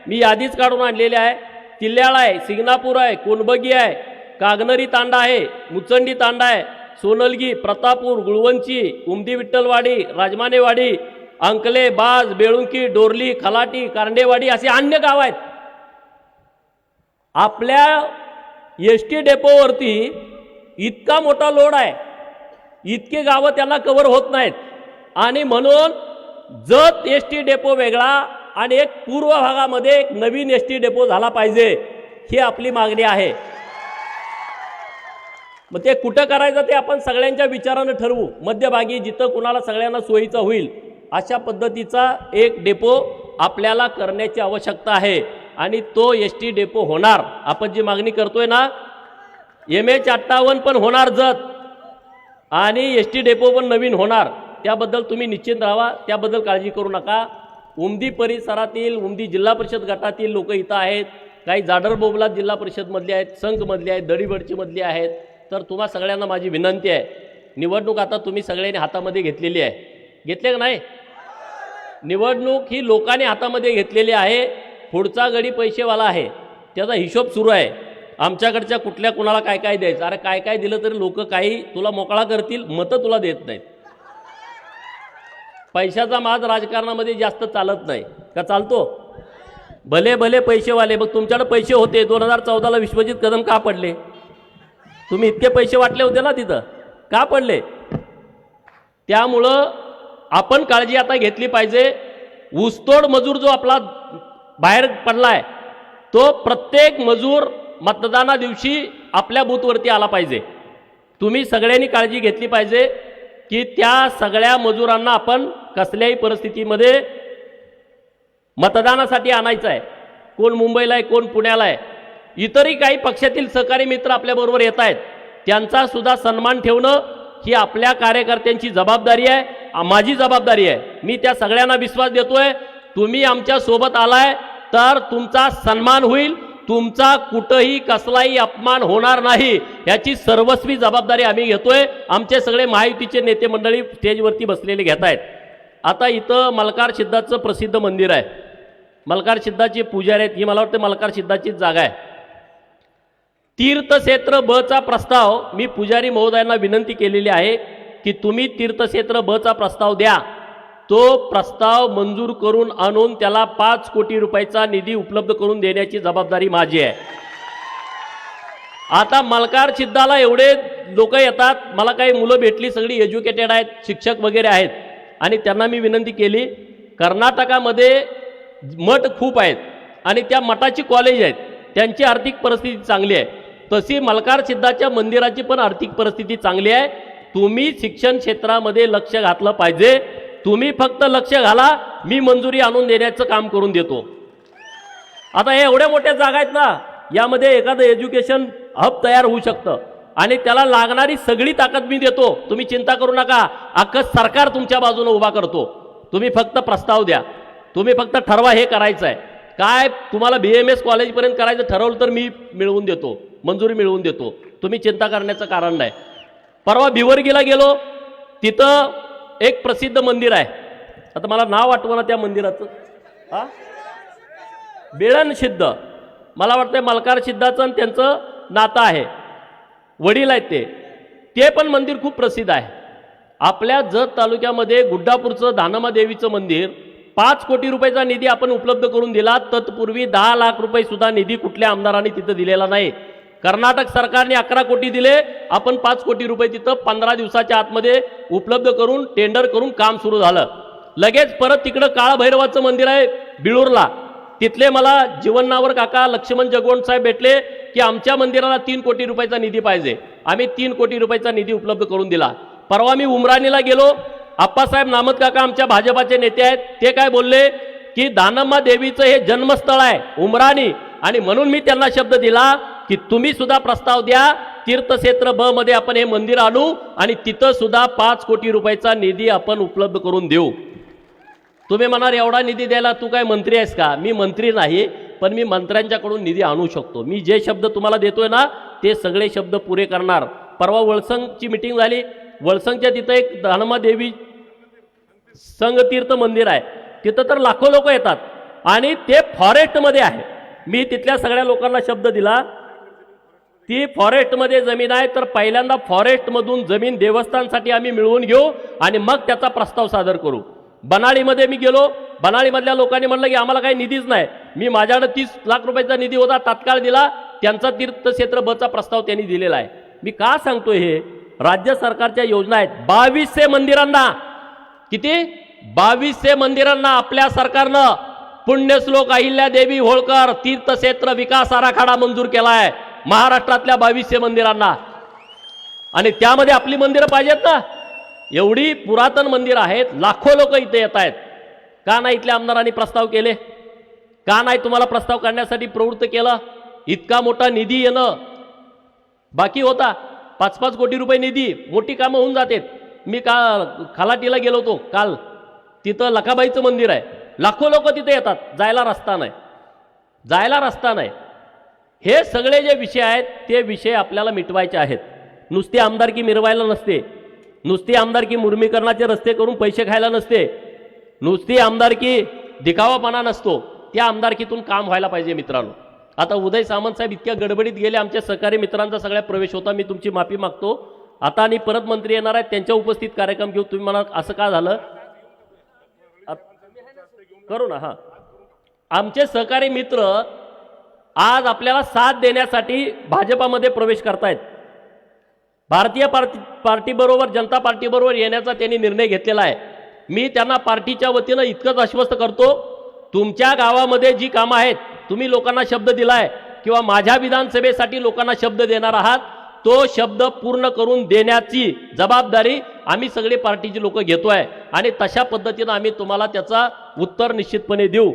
मी यादीच काढून आणलेली आहे. तिल्याळ आहे, सिंगणापूर आहे, कोणबगी आहे, कागनरी तांडा आहे, मुचंडी तांडा आहे, सोनलगी, प्रतापूर, गुळवंची, उमदी विठ्ठलवाडी, राजमानेवाडी, अंकले, बाज, बेळुंकी, डोरली, खलाटी, कारंडेवाडी असे अन्य गाव आहेत. आपल्या एसटी डेपोवरती इतका मोठा लोड आहे, इतके गावं त्यांना कव्हर होत नाहीत. आणि म्हणून जत एसटी डेपो वेगळा आणि एक पूर्व भागामध्ये एक नवीन एसटी डेपो झाला पाहिजे, ही आपली मागणी आहे. मग ते कुठं करायचं ते आपण सगळ्यांच्या विचारानं ठरवू. मध्यभागी जिथं कुणाला सगळ्यांना सोयीचा होईल अशा पद्धतीचा एक डेपो आपल्याला करण्याची आवश्यकता आहे. आणि तो एसटी डेपो होणार. आपण जी मागणी करतोय ना, MH58 पण होणार जत, आणि एसटी डेपो पण नवीन होणार. त्याबद्दल तुम्ही निश्चिंत राहा, त्याबद्दल काळजी करू नका. उमदी परिसरातील, उमदी जिल्हा परिषद गटातील लोक इथं आहेत, काही जाडर बोबला जिल्हा परिषदमधले आहेत, संघमधले आहेत, दडीबडची मधली आहेत. तर तुम्हा सगळ्यांना माझी विनंती आहे, निवडणूक आता तुम्ही सगळ्यांनी हातामध्ये घेतलेली आहे, घेतले का नाही? निवडणूक ही लोकांनी हातामध्ये घेतलेली आहे. पुढचा गडी पैसेवाला आहे, त्याचा हिशोब सुरू आहे. आमच्याकडच्या कुठल्या कुणाला काय काय द्यायचं. अरे काय काय दिलं तरी लोक काही तुला मोकळा करतील, मतं तुला देत नाहीत. पैशाचा माज राजकारणामध्ये जास्त चालत नाही का? चालतो? भले भले पैसेवाले. मग तुमच्याकडे पैसे होते 2014ला विश्वजित कदम का पडले? तुम्ही इतके पैसे वाटले होते ना तिथं, का पडले? त्यामुळं आपण काळजी आता घेतली पाहिजे. ऊसतोड मजूर जो आपला बाहेर पडलाय तो प्रत्येक मजूर मतदाना दिवशी आपल्या बूथवरती आला पाहिजे. तुम्ही सगळ्यांनी काळजी घेतली पाहिजे की त्या सगळ्या मजुरांना आपण कसल्याही परिस्थितीमध्ये मतदानासाठी आणायचं आहे. कोण मुंबईला आहे, कोण पुण्याला आहे. इतरही काही पक्षातील सहकारी मित्र आपल्याबरोबर येत आहेत, त्यांचा सुद्धा सन्मान ठेवणं ही आपल्या कार्यकर्त्यांची जबाबदारी आहे, माझी जबाबदारी आहे. मी त्या सगळ्यांना विश्वास देतोय, तुम्ही आमच्या सोबत आलाय तर तुमचा सन्मान होईल, तुमचा कुठंही कसलाही अपमान होणार नाही, याची सर्वस्वी जबाबदारी आम्ही घेतोय. आमचे सगळे महायुतीचे नेते मंडळी स्टेजवरती बसलेले घेत आहेत. आता इथं मल्हार सिद्धाचं प्रसिद्ध मंदिर आहे. मल्हार सिद्धाचे पुजारी आहेत, ही मला वाटतं मल्हार सिद्धाचीच जागा आहे. तीर्थक्षेत्र बचा प्रस्ताव मी पुजारी महोदयांना विनंती केलेली आहे की तुम्ही तीर्थक्षेत्र बचा प्रस्ताव द्या. तो प्रस्ताव मंजूर करून आणून त्याला 5 कोटी रुपयाचा निधी उपलब्ध करून देण्याची जबाबदारी माझी आहे. आता मल्हार सिद्धाला एवढे लोक येतात, मला काही मुलं भेटली, सगळी एज्युकेटेड आहेत, शिक्षक वगैरे आहेत, आणि त्यांना मी विनंती केली, कर्नाटकामध्ये मठ खूप आहेत आणि त्या मठाची कॉलेज आहेत, त्यांची आर्थिक परिस्थिती चांगली आहे. तशी मल्हार सिद्धाच्या मंदिराची पण आर्थिक परिस्थिती चांगली आहे. तुम्ही शिक्षण क्षेत्रामध्ये लक्ष घातलं पाहिजे. तुम्ही फक्त लक्ष घाला, मी मंजुरी आणून देण्याचं काम करून देतो. आता हे एवढ्या मोठ्या जागा आहेत ना, यामध्ये एखादं एज्युकेशन हब तयार होऊ शकतं आणि त्याला लागणारी सगळी ताकद मी देतो. तुम्ही चिंता करू नका, अख्खं सरकार तुमच्या बाजूने उभा करतो. तुम्ही फक्त प्रस्ताव द्या, तुम्ही फक्त ठरवा हे करायचं आहे काय. तुम्हाला BMS कॉलेजपर्यंत करायचं ठरवलं तर मी मिळवून देतो, मंजुरी मिळवून देतो. तुम्ही चिंता करण्याचं कारण नाही. परवा भिवर्गीला गेलो, तिथं एक प्रसिद्ध मंदिर आहे, आता मला नाव आठवना त्या मंदिराचं, हा बेळण सिद्ध, मला वाटतं मल्हार सिद्धाचं आणि त्यांचं नातं आहे, वडील आहेत ते पण मंदिर खूप प्रसिद्ध आहे. आपल्या जत तालुक्यामध्ये गुड्डापूरचं दानम्मा देवीचं मंदिर 5 कोटी रुपयाचा निधी आपण उपलब्ध करून दिला. तत्पूर्वी 10 लाख रुपये सुद्धा निधी कुठल्या आमदारांनी तिथं दिलेला नाही. कर्नाटक सरकारने 11 कोटी दिले, आपण 5 कोटी रुपये तिथं 15 दिवसाच्या आतमध्ये उपलब्ध करून टेंडर करून काम सुरू झालं. लगेच परत तिकडं काळभैरवाचं मंदिर आहे बिळूरला, तिथले मला जीवनावर काका लक्ष्मण जगवंत साहेब भेटले की आमच्या मंदिराला 3 कोटी रुपयाचा निधी पाहिजे. आम्ही 3 कोटी रुपयाचा निधी उपलब्ध करून दिला. परवा मी उमराणीला गेलो, आप्पासाहेब नामत काका आमच्या भाजपाचे नेते आहेत, ते काय बोलले की दानम्मा देवीचं हे जन्मस्थळ आहे उमराणी, आणि म्हणून मी त्यांना शब्द दिला की तुम्ही सुद्धा प्रस्ताव द्या, तीर्थक्षेत्र ब मध्ये आपण हे मंदिर आणू आणि तिथं सुद्धा 5 कोटी रुपयाचा निधी आपण उपलब्ध करून देऊ. तुम्ही म्हणाल एवढा निधी द्यायला तू काय मंत्री आहेस का? मी मंत्री नाही, पण मी मंत्र्यांच्याकडून निधी आणू शकतो. मी जे शब्द तुम्हाला देतोय ना ते सगळे शब्द पुरे करणार. परवा वळसंगची मिटिंग झाली, वळसंगच्या तिथं एक दानम्मा देवी संगतीर्थ मंदिर आहे, तिथं तर लाखो लोक येतात आणि ते फॉरेस्टमध्ये आहे. मी तिथल्या सगळ्या लोकांना शब्द दिला, ती फॉरेस्टमध्ये जमीन आहे, तर पहिल्यांदा फॉरेस्टमधून जमीन देवस्थानसाठी आम्ही मिळवून घेऊ आणि मग त्याचा प्रस्ताव सादर करू. बनाळीमध्ये मी गेलो, बनाळीमधल्या लोकांनी म्हणलं की आम्हाला काही निधीच नाही. मी माझ्याकडे 30 लाख रुपयाचा निधी होता, तात्काळ दिला, त्यांचा तीर्थक्षेत्र बचा प्रस्ताव त्यांनी दिलेला आहे. मी का सांगतोय हे? राज्य सरकारच्या योजना आहेत. 2200 मंदिरांना, किती 2200 मंदिरांना आपल्या सरकारनं पुण्यश्लोक अहिल्यादेवी होळकर तीर्थक्षेत्र विकास आराखडा मंजूर केला आहे महाराष्ट्रातल्या 2200 मंदिरांना. आणि त्यामध्ये आपली मंदिरं पाहिजेत ना, एवढी पुरातन मंदिरं आहेत, लाखो लोक इथे येत आहेत. का नाही इथल्या आमदारांनी प्रस्ताव केले? का नाही तुम्हाला प्रस्ताव करण्यासाठी प्रवृत्त केलं? इतका मोठा निधी येणं बाकी होता, 5-5 कोटी रुपये निधी, मोठी कामं होऊन जातात. मी खलाटीला गेलो होतो काल, तिथं लखाबाईचं मंदिर आहे, लाखो लोक तिथे येतात, जायला रस्ता नाही, जायला रस्ता नाही. हे सगळे जे विषय आहेत ते विषय आपल्याला मिटवायचे आहेत. नुसती आमदारकी मिरवायला नसते, नुसती आमदारकी मुर्मीकरणाचे रस्ते करून पैसे खायला नसते, नुसती आमदारकी दिखावापणा नसतो. त्या आमदारकीतून काम व्हायला पाहिजे मित्रांनो. आता उदय सामंत साहेब इतक्या गडबडीत गेले, आमच्या सहकारी मित्रांचा सगळ्या प्रवेश होता, मी तुमची माफी मागतो. आता आणि परत मंत्री येणार आहेत, त्यांच्या उपस्थित कार्यक्रम घेऊ. तुम्ही म्हणा असं का झालं, करू ना. हां, आमचे सहकारी मित्र आज आपल्याला साथ देण्यासाठी भाजपामध्ये प्रवेश करतायत. भारतीय पार्टीबरोबर, जनता पार्टीबरोबर येण्याचा त्यांनी निर्णय घेतलेला आहे. मी त्यांना पार्टीच्या वतीनं इतकंच आश्वस्त करतो, तुमच्या गावामध्ये जी कामं आहेत, तुम्ही लोकांना शब्द दिलाय किंवा माझ्या विधानसभेसाठी लोकांना शब्द देणार आहात, तो शब्द पूर्ण करून देण्याची जबाबदारी आम्ही सगळे पार्टीची लोक घेतोय आणि तशा पद्धतीनं आम्ही तुम्हाला त्याचा उत्तर निश्चितपणे देऊ.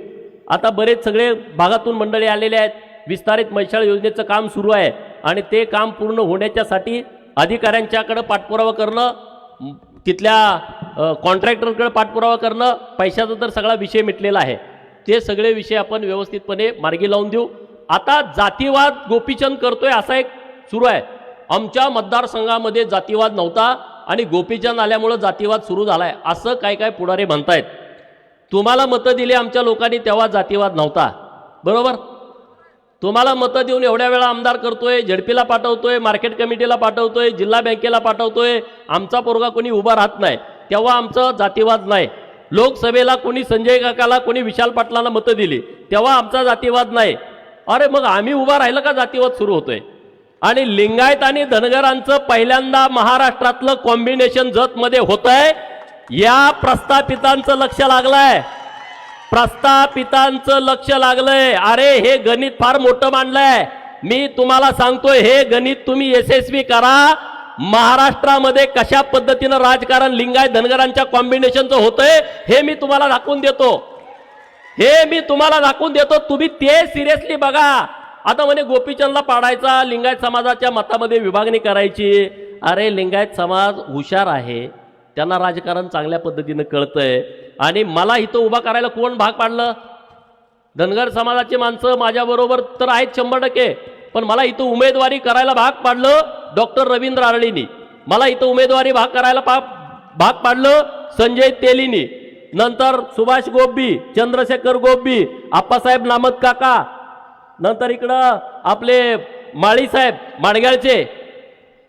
आता बरेच सगळे भागातून मंडळी आलेले आहेत. विस्तारित मैशाळ योजनेचं काम सुरू आहे आणि ते काम पूर्ण होण्याच्यासाठी अधिकाऱ्यांच्याकडे पाठपुरावा करणं, तिथल्या कॉन्ट्रॅक्टरकडे पाठपुरावा करणं, पैशाचा तर सगळा विषय मिटलेला आहे. ते सगळे विषय आपण व्यवस्थितपणे मार्गी लावून देऊ. आता जातीवाद गोपीचंद करतोय असा एक सुरू आहे. आमच्या मतदारसंघामध्ये जातीवाद नव्हता आणि गोपीचंद आल्यामुळं जातीवाद सुरू झालाय असं काय काय पुढारी म्हणतायत. तुम्हाला मतं दिली आमच्या लोकांनी तेव्हा जातीवाद नव्हता, बरोबर. तुम्हाला मतं देऊन एवढ्या वेळा आमदार करतोय, झडपीला पाठवतोय, मार्केट कमिटीला पाठवतोय, जिल्हा बँकेला पाठवतोय, आमचा पोरगा कोणी उभा राहत नाही, तेव्हा आमचा जातीवाद नाही. लोकसभेला कोणी संजय काकाला, कोणी विशाल पाटलांना मतं दिली तेव्हा आमचा जातीवाद नाही. अरे मग आम्ही उभा राहिलं का जातीवाद सुरू होतोय. आणि लिंगायत आणि धनगरांचं पहिल्यांदा महाराष्ट्रातलं कॉम्बिनेशन जतमध्ये होतंय. या प्रस्थापितांचं लक्ष लागलंय, प्रस्थापितांचं लक्ष लागलंय. अरे हे गणित फार मोठं मांडलंय. मी तुम्हाला सांगतोय, हे गणित तुम्ही यशस्वी करा. महाराष्ट्रामध्ये कशा पद्धतीनं राजकारण लिंगायत धनगरांच्या कॉम्बिनेशनचं होतंय हे मी तुम्हाला दाखवून देतो, हे मी तुम्हाला दाखवून देतो. तुम्ही ते सिरियसली बघा. आता म्हणे गोपीचंदला पाडायचा, लिंगायत समाजाच्या मतामध्ये विभागणी करायची. अरे लिंगायत समाज हुशार आहे, त्यांना राजकारण चांगल्या पद्धतीनं कळतंय. आणि मला इथं उभा करायला कोण भाग पाडलं? धनगर समाजाची माणसं माझ्याबरोबर तर आहेत 100%, पण मला इथं उमेदवारी करायला भाग पाडलं डॉक्टर रवींद्र आरळींनी. मला इथं उमेदवारी भाग करायला भाग पाडलं संजय तेलींनी, नंतर सुभाष गोब्बी, चंद्रशेखर गोब्बी, आप्पासाहेब नामत काका, नंतर इकडं आपले माळीसाहेब माडग्याळचे,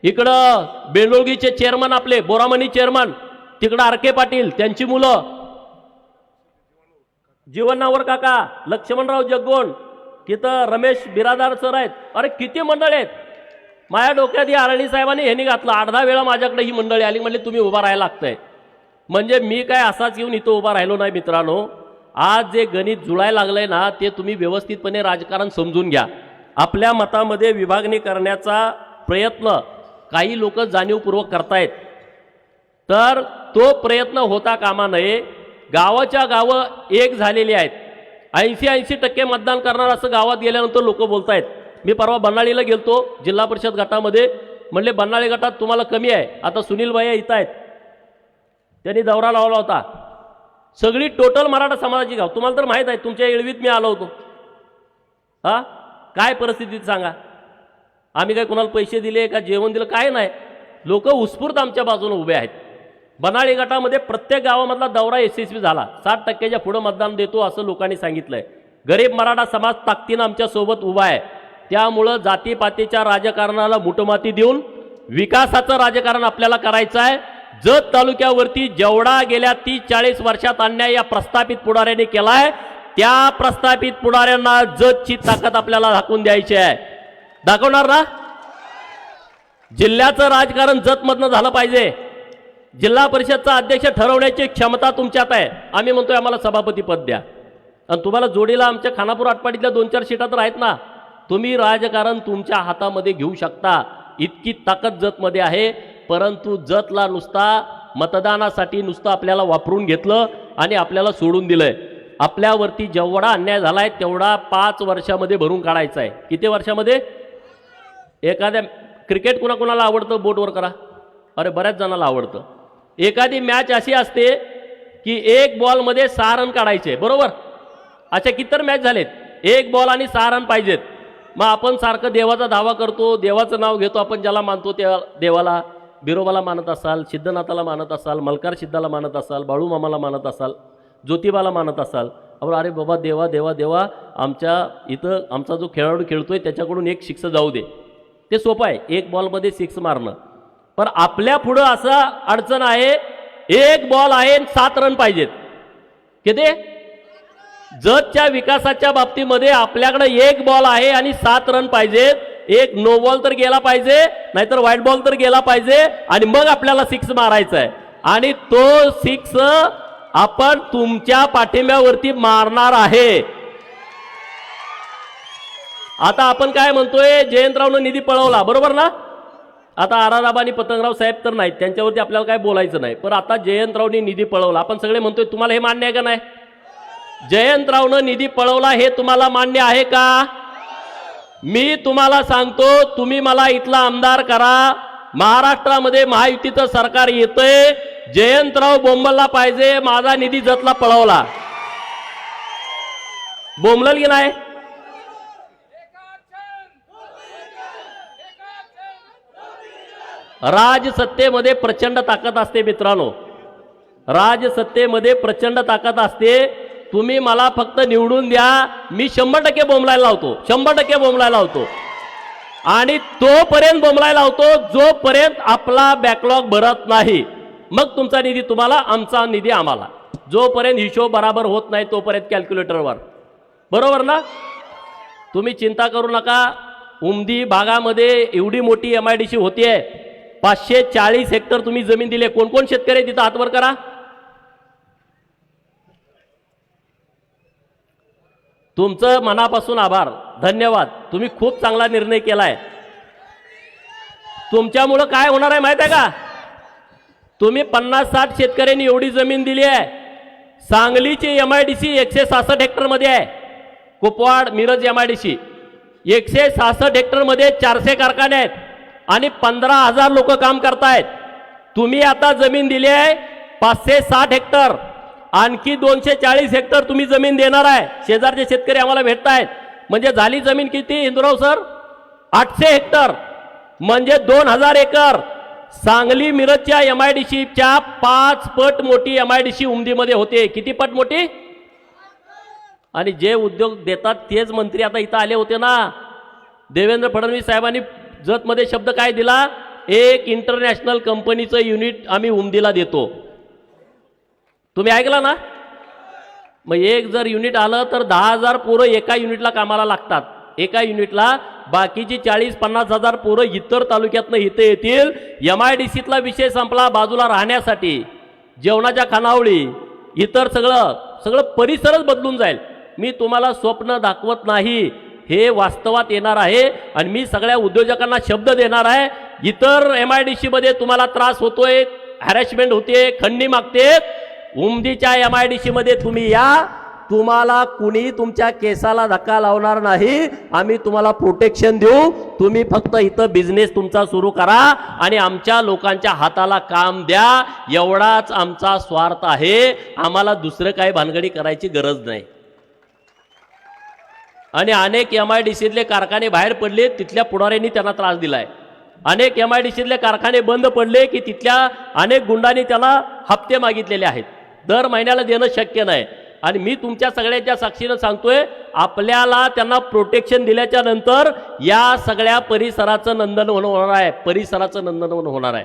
इकडं बेंडोळगीचे चेअरमन आपले बोरामणी चेअरमन, तिकडं आरके पाटील त्यांची मुलं, जीवनावर काका, लक्ष्मणराव जगगोंड, तिथं रमेश बिरादार सर आहेत. अरे किती मंडळ आहेत. माझ्या डोक्यात ही आरळी साहेबांनी ह्यांनी घातलं. 8-10 वेळा माझ्याकडे ही मंडळी आली, म्हणले तुम्ही उभा राहायला लागतंय. म्हणजे मी काय असाच येऊन इथं उभा राहिलो नाही मित्रांनो. आज जे गणित जुळायला लागलंय ना, ते तुम्ही व्यवस्थितपणे राजकारण समजून घ्या. आपल्या मतामध्ये विभागणी करण्याचा प्रयत्न काही लोक जाणीवपूर्वक करतायत, तर तो प्रयत्न होता कामा नये. गावाच्या गावं एक झालेली आहेत. 80% मतदान करणार असं गावात गेल्यानंतर लोक बोलतायत. मी परवा बन्नाळीला गेलतो जिल्हा परिषद गटामध्ये, म्हणले बन्नाळी गटात तुम्हाला कमी आहे. आता सुनील भाई इथं आहेत, त्यांनी दौरा लावला होता. सगळी टोटल मराठा समाजाची गाव. तुम्हाला तर माहीत आहे, तुमच्या येळवीत मी आलो होतो. हा काय परिस्थितीत सांगा. आम्ही काय कोणाला पैसे दिले का जेवण दिलं काय नाही. लोक उत्स्फूर्त आमच्या बाजूने उभे आहेत. बनाळी गटामध्ये प्रत्येक गावामधला दौरा यशस्वी झाला. 60%च्या पुढे मतदान देतो असं लोकांनी सांगितलंय. गरीब मराठा समाज ताकदीनं आमच्या सोबत उभा आहे. त्यामुळं जातीपातीच्या राजकारणाला मुठमाती देऊन विकासाचं राजकारण आपल्याला करायचं आहे. जत तालुक्यावरती जेवढा गेल्या 30-40 वर्षात अन्याय या प्रस्थापित पुढाऱ्यांनी केलाय, त्या प्रस्थापित पुढाऱ्यांना जतची ताकद आपल्याला दाखवून द्यायची आहे. दाखवणार ना. जिल्ह्याचं राजकारण जतमधनं झालं पाहिजे. जिल्हा परिषदचा अध्यक्ष ठरवण्याची क्षमता तुमच्यात आहे. आम्ही म्हणतोय आम्हाला सभापती पद द्या. आणि तुम्हाला जोडीला आमच्या खानापूर आटपाडीतल्या 2-4 सीटा तर आहेत ना. तुम्ही राजकारण तुमच्या हातामध्ये घेऊ शकता, इतकी ताकद जतमध्ये आहे. परंतु जतला नुसता मतदानासाठी नुसतं आपल्याला वापरून घेतलं आणि आपल्याला सोडून दिलंय. आपल्यावरती जेवढा अन्याय झालाय तेवढा 5 वर्षामध्ये भरून काढायचा आहे. किती वर्षामध्ये? एखाद्या क्रिकेट कुणाकुणाला आवडतं बोटवर करा. अरे बऱ्याच जणांना आवडतं. एखादी मॅच अशी असते की 1 बॉलमध्ये 6 रन काढायचे, बरोबर. अशा कितीतर मॅच झालेत. 1 बॉल आणि 6 रन पाहिजेत. मग आपण सारखं देवाचा दावा करतो, देवाचं नाव घेतो. आपण ज्याला मानतो त्या देवाला, बिरोबाला मानत असाल, सिद्धनाथाला मानत असाल, मलकार सिद्धाला मानत असाल, बाळूमामाला मानत असाल, ज्योतिबाला मानत असाल, आपण अरे बाबा देवा देवा देवा आमच्या इथं आमचा जो खेळाडू खेळतोय त्याच्याकडून एक सिक्स जाऊ दे. ते सोपं आहे, एक बॉलमध्ये सिक्स मारणं. पण आपल्या पुढं असं अडचण आहे, एक बॉल आहे 7 रन पाहिजेत. किती? जतच्या विकासाच्या बाबतीमध्ये आपल्याकडे एक बॉल आहे आणि 7 रन पाहिजेत. एक नो बॉल तर गेला पाहिजे, नाहीतर व्हाईट बॉल तर गेला पाहिजे, आणि मग आपल्याला सिक्स मारायचा आहे. आणि तो सिक्स आपण तुमच्या पाठिंब्यावरती मारणार आहे. आता आपण काय म्हणतोय, जयंतरावनं निधी पळवला, बरोबर ना? आता आराराबा आणि पतंगराव साहेब तर नाहीत, त्यांच्यावरती आपल्याला काय बोलायचं नाही. पण आता जयंतरावनी निधी पळवला, आपण सगळे म्हणतोय, तुम्हाला हे मान्य आहे का नाही? जयंतरावनं निधी पळवला हे तुम्हाला मान्य आहे का? मी तुम्हाला सांगतो, तुम्ही मला इथला आमदार करा. महाराष्ट्रामध्ये महायुतीचं सरकार येतंय, जयंतराव बोंबलला पाहिजे, माझा निधी जतला पळवला. बोंबलल की नाही? राजसत्तेमध्ये प्रचंड ताकद असते मित्रांनो, राजसत्तेमध्ये प्रचंड ताकद असते. तुम्ही मला फक्त निवडून द्या, मी 100% बोंबलायला लावतो, 100% बोंबलायला लावतो. आणि तोपर्यंत बोंबलायला लावतो जोपर्यंत आपला बॅकलॉग भरत नाही. मग तुमचा निधी तुम्हाला, आमचा निधी आम्हाला. जोपर्यंत हिशोब बराबर होत नाही तोपर्यंत कॅल्क्युलेटरवर, बरोबर ना? तुम्ही चिंता करू नका. उमदी भागामध्ये एवढी मोठी MIDC होतीये, 540 हेक्टर तुम्ही जमीन दिले. कोण कोण शेतकरी तिथं हातवर करा. तुमचं मनापासून आभार, धन्यवाद. तुम्ही खूप चांगला निर्णय केलाय. तुमच्यामुळं काय होणार आहे माहित आहे का? तुम्ही 50-60 शेतकऱ्यांनी एवढी जमीन दिली आहे. सांगलीची MIDC 166 हेक्टरमध्ये आहे. कुपवाड मिरज MIDC 166 हेक्टरमध्ये 400 कारखाने आहेत आणि 15,000 लोक काम करतायत. तुम्ही आता जमीन दिली आहे 560 हेक्टर, आणखी 240 हेक्टर तुम्ही जमीन देणार आहे. शेजारचे शेतकरी आम्हाला भेटतायत. म्हणजे झाली जमीन किती हिंदुराव सर? 800 हेक्टर, म्हणजे 2000 एकर. सांगली मिरजच्या MIDCच्या 5 पट मोठी MIDC उमदीमध्ये होते. किती पट मोठी? आणि जे उद्योग देतात तेच मंत्री आता इथं आले होते ना. देवेंद्र फडणवीस साहेबांनी जतमध्ये शब्द काय दिला? एक इंटरनॅशनल कंपनीचं युनिट आम्ही उमदीला देतो. तुम्ही ऐकला ना? मग एक जर युनिट आलं तर 10,000 पोरं एका युनिटला कामाला लागतात. एका युनिटला बाकीची 40-50 हजार पोरं इतर तालुक्यातनं इथं येतील. MIDCतला विषय संपला. बाजूला राहण्यासाठी, जेवणाच्या खानावळी, इतर सगळं परिसरच बदलून जाईल. मी तुम्हाला स्वप्न दाखवत नाही, हे वास्तवात येणार आहे. आणि मी सगळ्या उद्योजकांना शब्द देणार आहे, इतर MIDC मध्ये तुम्हाला त्रास होतोय, हॅरॅसमेंट होते, खंडणी मागते, उमदीच्या MIDC मध्ये तुम्ही या. तुम्हाला कुणी तुमच्या केसाला धक्का लावणार नाही. आम्ही तुम्हाला प्रोटेक्शन देऊ. तुम्ही फक्त इथं बिझनेस तुमचा सुरू करा आणि आमच्या लोकांच्या हाताला काम द्या. एवढाच आमचा स्वार्थ आहे. आम्हाला दुसरं काही भानगडी करायची गरज नाही. आणि अनेक MIDCतले कारखाने बाहेर पडले, तिथल्या पुढाऱ्यांनी त्यांना त्रास दिलाय. अनेक MIDCतले कारखाने बंद पडले की तिथल्या अनेक गुंडांनी त्यांना हप्ते मागितलेले आहेत. दर महिन्याला देणं शक्य नाही. आणि मी तुमच्या सगळ्यांच्या साक्षीनं सांगतोय, आपल्याला त्यांना प्रोटेक्शन दिल्याच्या नंतर या सगळ्या परिसराचं नंदनवन होणार आहे. परिसराचं नंदनवन होणार आहे.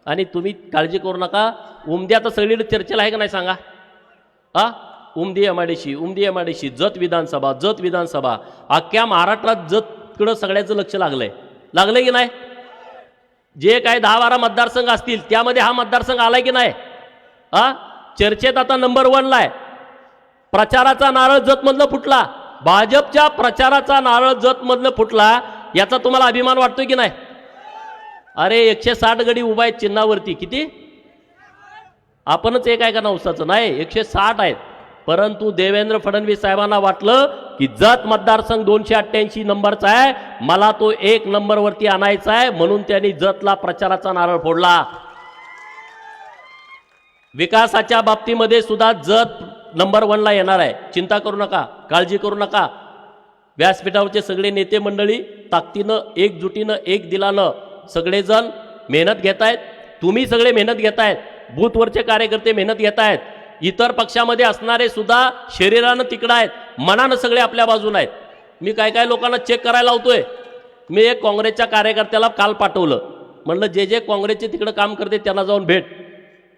आणि तुम्ही काळजी करू नका. उमदी आता सगळीकडे चर्चेला आहे का नाही सांगा? उमदी MIDC, जत विधानसभा, अख्ख्या महाराष्ट्रात जतकडं सगळ्याचं लक्ष लागलंय की नाही? जे काय 10-12 मतदारसंघ असतील त्यामध्ये हा मतदारसंघ आलाय की नाही? चर्चेत आता नंबर 1ला आहे. प्रचाराचा नारळ जतमधलं फुटला. भाजपच्या प्रचाराचा नारळ जतमधलं फुटला, याचा तुम्हाला अभिमान वाटतोय की नाही? अरे 160 गडी उभा आहेत चिन्हावरती. किती? आपणच एक आहे का नवसाचं? नाही, 160 आहेत. परंतु देवेंद्र फडणवीस साहेबांना वाटलं की जत मतदारसंघ 288 नंबरचा आहे, मला तो 1 नंबरवरती आणायचा आहे, म्हणून त्यांनी जतला प्रचाराचा नारळ फोडला. विकासाच्या बाबतीमध्ये सुद्धा जत नंबर 1ला येणार आहे. चिंता करू नका, काळजी करू नका. व्यासपीठावरचे सगळे नेते मंडळी ताकदीनं, एकजुटीनं, एक दिलानं सगळेजण मेहनत घेत आहेत. तुम्ही सगळे मेहनत घेत आहेत. बूथवरचे कार्यकर्ते मेहनत घेत आहेत. इतर पक्षामध्ये असणारे सुद्धा शरीरानं तिकडं आहेत, मनानं सगळे आपल्या बाजूला आहेत. मी काय काय लोकांना चेक करायला लावतोय. मी एक काँग्रेसच्या कार्यकर्त्याला काल पाठवलं, म्हणलं जे जे काँग्रेसचे तिकडं काम करते त्यांना जाऊन भेट,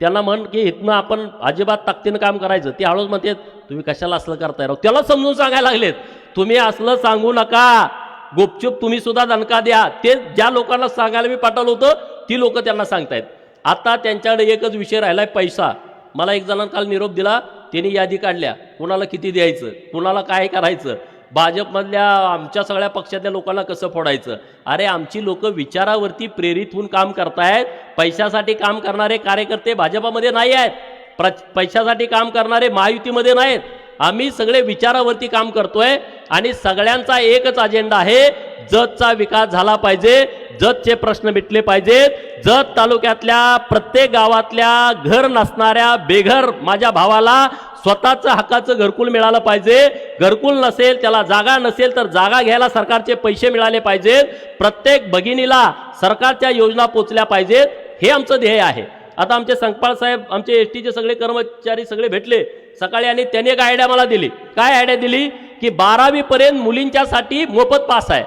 त्यांना म्हण की इथनं आपण अजिबात ताकदीनं काम करायचं. ते हळूच म्हणते तुम्ही कशाला असलं करताय राव. त्याला समजून सांगायला लागलेत तुम्ही असलं सांगू नका, गुपचूप तुम्ही सुद्धा दणका द्या. ते ज्या लोकांना सांगायला मी पाठवलं होतं ती लोक त्यांना सांगतायत. आता त्यांच्याकडे एकच विषय राहिलाय, पैसा. मला एक जणांना काल निरोप दिला, त्यांनी यादी काढल्या कुणाला किती द्यायचं, कुणाला काय करायचं, भाजपमधल्या आमच्या सगळ्या पक्षातल्या लोकांना कसं फोडायचं. अरे आमची लोक विचारावरती प्रेरित होऊन काम करतायत. पैशासाठी काम करणारे कार्यकर्ते भाजपामध्ये नाही आहेत, पैशासाठी काम करणारे महायुतीमध्ये नाहीत. आम्ही सगळे विचारावरती काम करतोय आणि सगळ्यांचा एकच अजेंडा आहे, जतचा विकास झाला पाहिजे, जतचे प्रश्न मिटले पाहिजेत. जत तालुक्यातल्या प्रत्येक गावातल्या घर नसणाऱ्या बेघर माझ्या भावाला स्वतःचं हक्काचं घरकुल मिळालं पाहिजे. घरकुल नसेल, त्याला जागा नसेल तर जागा घ्यायला सरकारचे पैसे मिळाले पाहिजेत. प्रत्येक भगिनीला सरकारच्या योजना पोचल्या पाहिजेत. हे आमचं ध्येय आहे. आता आमचे संकपाळ साहेब, आमचे एसटीचे सगळे कर्मचारी सगळे भेटले सकाळी आणि त्यांनी एक आयडिया मला दिली. काय आयडिया दिली की 12वी पर्यंत मुलींच्यासाठी मोफत पास आहे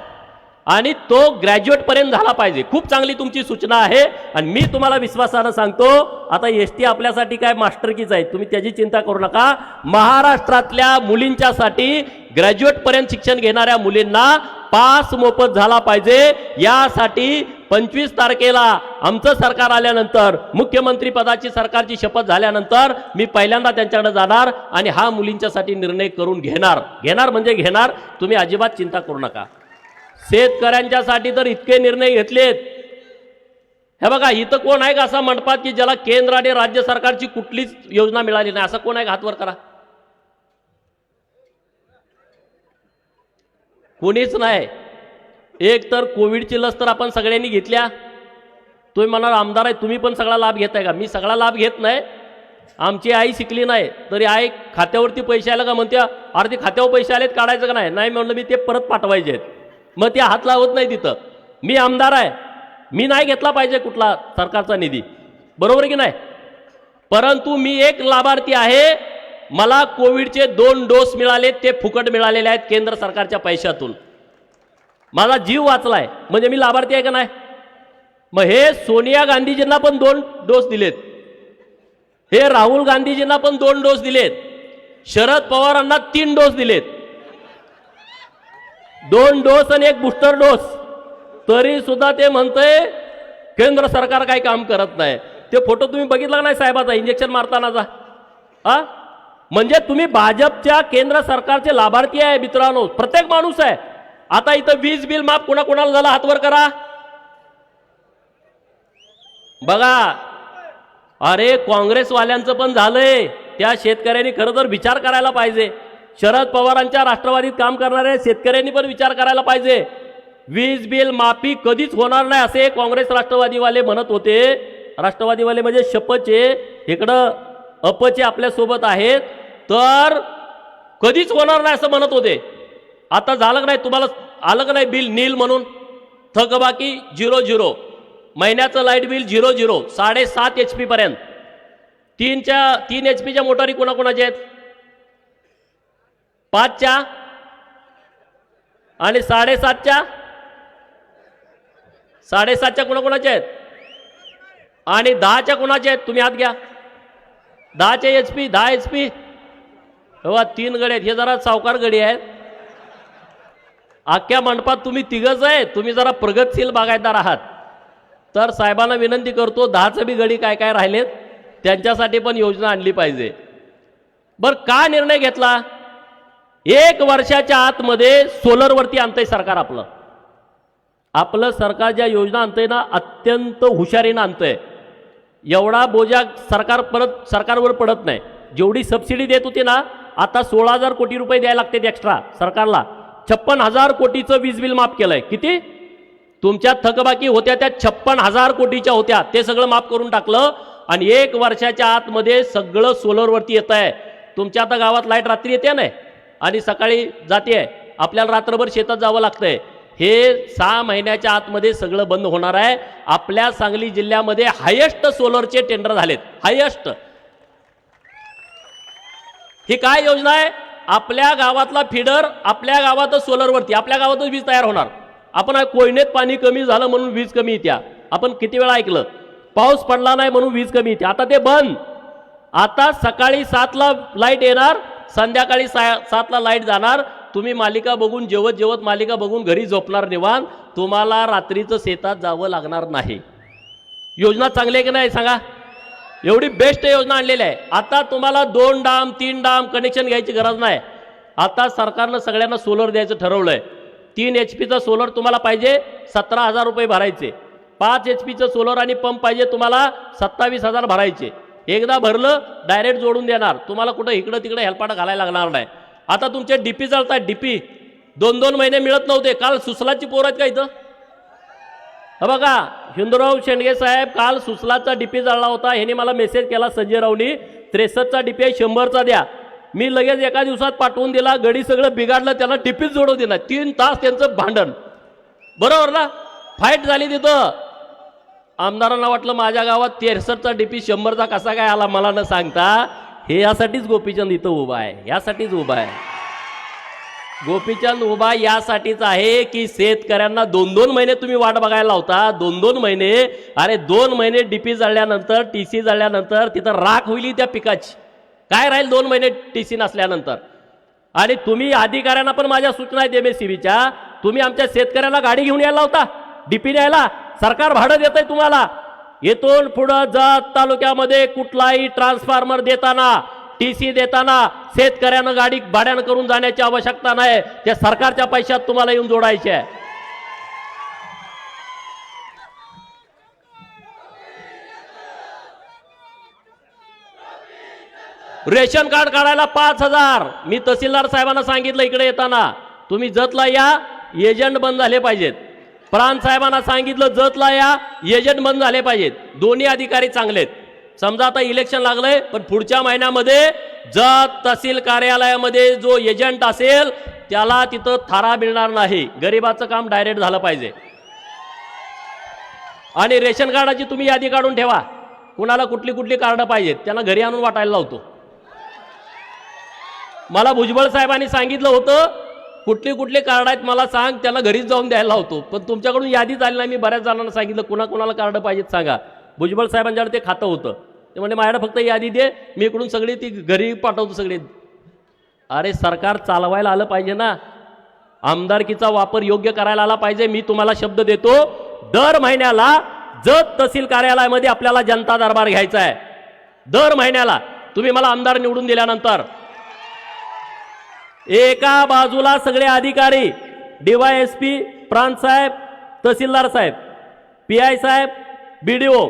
आणि तो ग्रॅज्युएट पर्यंत झाला पाहिजे. खूप चांगली तुमची सूचना आहे आणि मी तुम्हाला विश्वासानं सांगतो, आता एसटी आपल्यासाठी काय मास्टरकीच आहे, तुम्ही त्याची चिंता करू नका. महाराष्ट्रातल्या मुलींच्यासाठी ग्रॅज्युएट पर्यंत शिक्षण घेणाऱ्या मुलींना पास मोफत झाला पाहिजे. यासाठी 25 तारखेला आमचं सरकार आल्यानंतर, मुख्यमंत्री पदाची सरकारची शपथ झाल्यानंतर मी पहिल्यांदा त्यांच्याकडे जाणार आणि हा मुलींच्यासाठी निर्णय करून घेणार म्हणजे घेणार. तुम्ही अजिबात चिंता करू नका. शेतकऱ्यांच्यासाठी तर इतके निर्णय घेतलेत. हे बघा, इथं कोण आहे का असा मंडपात की ज्याला केंद्र आणि राज्य सरकारची कुठलीच योजना मिळाली नाही, असं कोण आहे का? हात वर करा. कोणीच नाही. एक तर कोविडची लस तर आपण सगळ्यांनी घेतल्या. तुम्ही म्हणाल आमदार आहे, तुम्ही पण सगळा लाभ घेताय का? मी सगळा लाभ घेत नाही. आमची आई शिकली नाही तरी आई खात्यावरती पैसे आले का म्हणते अर्धे खात्यावर पैसे आलेत काढायचं का नाही? नाही म्हणलं मी ते परत पाठवायचे आहेत. मग ते हात लावत नाही तिथं. मी आमदार आहे, मी नाही घेतला पाहिजे कुठला सरकारचा निधी, बरोबर की नाही? परंतु मी एक लाभार्थी आहे, मला कोविडचे 2 डोस मिळाले, ते फुकट मिळालेले आहेत केंद्र सरकारच्या पैशातून. माझा जीव वाचलाय म्हणजे मी लाभार्थी आहे का नाही? मग हे सोनिया गांधीजींना पण 2 डोस दिलेत, हे राहुल गांधीजींना पण 2 डोस दिलेत, शरद पवारांना 3 डोस दिलेत, 2 डोस आणि 1 बूस्टर डोस. तरी सुद्धा ते म्हणतंय केंद्र सरकार काही काम करत नाही. ते फोटो तुम्ही बघितला नाही साहेबाचा इंजेक्शन मारतानाचा? हा, म्हणजे तुम्ही भाजपच्या केंद्र सरकारचे लाभार्थी आहे मित्रांनो, प्रत्येक माणूस आहे. आता इथं वीज बिल माफ कोणाकोणाला झाला हात वर करा बघा. अरे काँग्रेसवाल्यांचं पण झालंय, त्या शेतकऱ्यांनी खरं तर विचार करायला पाहिजे. शरद पवारांच्या राष्ट्रवादीत काम करणाऱ्या शेतकऱ्यांनी पण विचार करायला पाहिजे. वीज बिल माफी कधीच होणार नाही असे काँग्रेस राष्ट्रवादीवाले म्हणत होते. राष्ट्रवादीवाले म्हणजे शपचे, इकडं अपचे आपल्यासोबत आहेत, तर कधीच होणार नाही असं म्हणत होते. आता झालं नाही? तुम्हाला आलं का नाही बिल नील म्हणून? थकबाकी 0 महिन्याचं लाईट बिल 0 7.5 HP पर्यंत. 3 HP मोटारी कोणाकोणाच्या आहेत? 5च्या आणि 7.5च्या कोणाकोणाच्या आहेत? आणि 10च्या कोणाच्या आहेत? तुम्ही हात घ्या. 10चे HP, 10 HP. तेव्हा 3 गडी आहेत, हे जरा सावकार गडी आहेत. अख्ख्या मंडपात तुम्ही 3घच आहे, तुम्ही जरा प्रगतशील बागायतदार आहात. तर साहेबांना विनंती करतो, 10चं बी गडी काय काय राहिलेत त्यांच्यासाठी पण योजना आणली पाहिजे. बरं, का निर्णय घेतला? 1 वर्षाच्या आतमध्ये सोलरवरती आणतंय सरकार. आपलं सरकार ज्या योजना आणतंय ना, अत्यंत हुशारीनं आणतंय. एवढा बोजा सरकारवर पडत नाही. जेवढी सबसिडी देत होती ना, आता 16,000 कोटी रुपये द्यायला लागतात एक्स्ट्रा सरकारला. 56,000 कोटीचं वीज बिल माफ केलंय. किती? तुमच्या थकबाकी होत्या त्या 56,000 कोटीच्या होत्या, ते सगळं माफ करून टाकलं आणि 1 वर्षाच्या आतमध्ये सगळं सोलरवरती येत आहे. तुमच्या आता गावात लाईट रात्री येते नाही आणि सकाळी जाते, आपल्याला रात्रभर शेतात जावं लागतंय. हे 6 महिन्याच्या आतमध्ये सगळं बंद होणार आहे. आपल्या सांगली जिल्ह्यामध्ये हायेस्ट सोलरचे टेंडर झालेत, हायेस्ट. ही काय योजना आहे? आपल्या गावातला फिडर आपल्या गावातच सोलरवरती, आपल्या गावातच वीज तयार होणार. आपण कोयनेत पाणी कमी झालं म्हणून वीज कमी येत्या, आपण किती वेळा ऐकलं. पाऊस पडला नाही म्हणून वीज कमी येते. आता ते बंद. आता सकाळी 7ला लाईट येणार, संध्याकाळी 7ला लाईट जाणार. तुम्ही मालिका बघून जेवत जेवत मालिका बघून घरी झोपणार निवांत. तुम्हाला रात्रीचं शेतात जावं लागणार नाही. योजना चांगली आहे की नाही सांगा? एवढी बेस्ट योजना आणलेली आहे. आता तुम्हाला 2 डाम 3 डाम कनेक्शन घ्यायची गरज नाही. आता सरकारनं सगळ्यांना सोलर द्यायचं ठरवलंय. 3 HP सोलर तुम्हाला पाहिजे 17,000 रुपये भरायचे. 5 HP सोलर आणि पंप पाहिजे तुम्हाला 27,000 भरायचे. एकदा भरलं डायरेक्ट जोडून देणार. तुम्हाला कुठं इकडं तिकडे हेलपाटा घालायला लागणार नाही. आता तुमचे डीपी चालतात. डीपी 2-2 महिने मिळत नव्हते. काल सुसलाची पोर आहेत का इथं? बघा, हिंदूराव शेंडगे साहेब काल सुसलाचा डीपी जाळला होता. ह्याने मला मेसेज केला संजय रावनी, 63चा डीपी आहे 100चा द्या. मी लगेच एका दिवसात पाठवून दिला. गडी सगळं बिघाडलं, त्याला डीपीच जोडू दिला. 3 तास त्यांचं भांडण. बरोबर ना? फाईट झाली तिथं. आमदारांना वाटलं माझ्या गावात 63चा डीपी 100चा कसा काय आला मला न सांगता. हे यासाठीच गोपीचंद इथं उभा आहे. यासाठीच उभा आहे गोपीचंद. उभा यासाठीच आहे की शेतकऱ्यांना 2-2 महिने तुम्ही वाट बघायला लावता. 2-2 महिने. अरे 2 महिने डीपी जाळल्यानंतर, TC जाळल्यानंतर तिथं राख होईल त्या पिकाची. काय राहील 2 महिने TC नसल्यानंतर? आणि तुम्ही अधिकाऱ्यांना पण माझ्या सूचना आहेत MSCBच्या. तुम्ही आमच्या शेतकऱ्याला गाडी घेऊन यायला होता डीपी न्यायला. सरकार भाडं देत आहे तुम्हाला. येथून पुढं जत तालुक्यामध्ये कुठलाही ट्रान्सफॉर्मर देताना, TC देताना शेतकऱ्यानं गाडी भाड्यानं करून जाण्याची आवश्यकता नाही. त्या सरकारच्या पैशात तुम्हाला येऊन जोडायचे आहे. रेशन कार्ड काढायला 5,000. मी तहसीलदार साहेबांना सांगितलं इकडे येताना, तुम्ही जतला या, एजंट बंद झाले पाहिजेत. प्रांत साहेबांना सांगितलं जतला या, एजंट बंद झाले पाहिजेत. दोन्ही अधिकारी चांगलेत. समजा आता इलेक्शन लागलंय, पण पुढच्या महिन्यामध्ये जत तहसील कार्यालयामध्ये जो एजंट असेल त्याला तिथं थारा मिळणार नाही. गरिबाचं काम डायरेक्ट झालं पाहिजे. आणि रेशन कार्डाची तुम्ही यादी काढून ठेवा. कुणाला कुठली कुठली कार्ड पाहिजेत त्यांना घरी आणून वाटायला लावतो. मला भुजबळ साहेबांनी सांगितलं होतं कुठली कुठली कार्ड आहेत मला सांग, त्याला घरीच जाऊन द्यायला लावतो. पण तुमच्याकडून यादी झाली नाही. मी बऱ्याच जणांना सांगितलं कुणाला कार्ड पाहिजेत सांगा. भुजबळ साहेबांच्याकडे ते खातं होतं. ते म्हणजे माझ्याकडे फक्त यादी दे, मी इकडून सगळी ती घरी पाठवतो सगळे. अरे सरकार चालवायला आलं पाहिजे ना. आमदारकीचा वापर योग्य करायला आला पाहिजे. मी तुम्हाला शब्द देतो, दर महिन्याला जत तहसील कार्यालयामध्ये आपल्याला जनता दरबार घ्यायचा आहे. दर महिन्याला तुम्ही मला आमदार निवडून दिल्यानंतर एका बाजूला सगळे अधिकारी, DYSP, प्रांत साहेब, तहसीलदार साहेब, PI साहेब, BDO,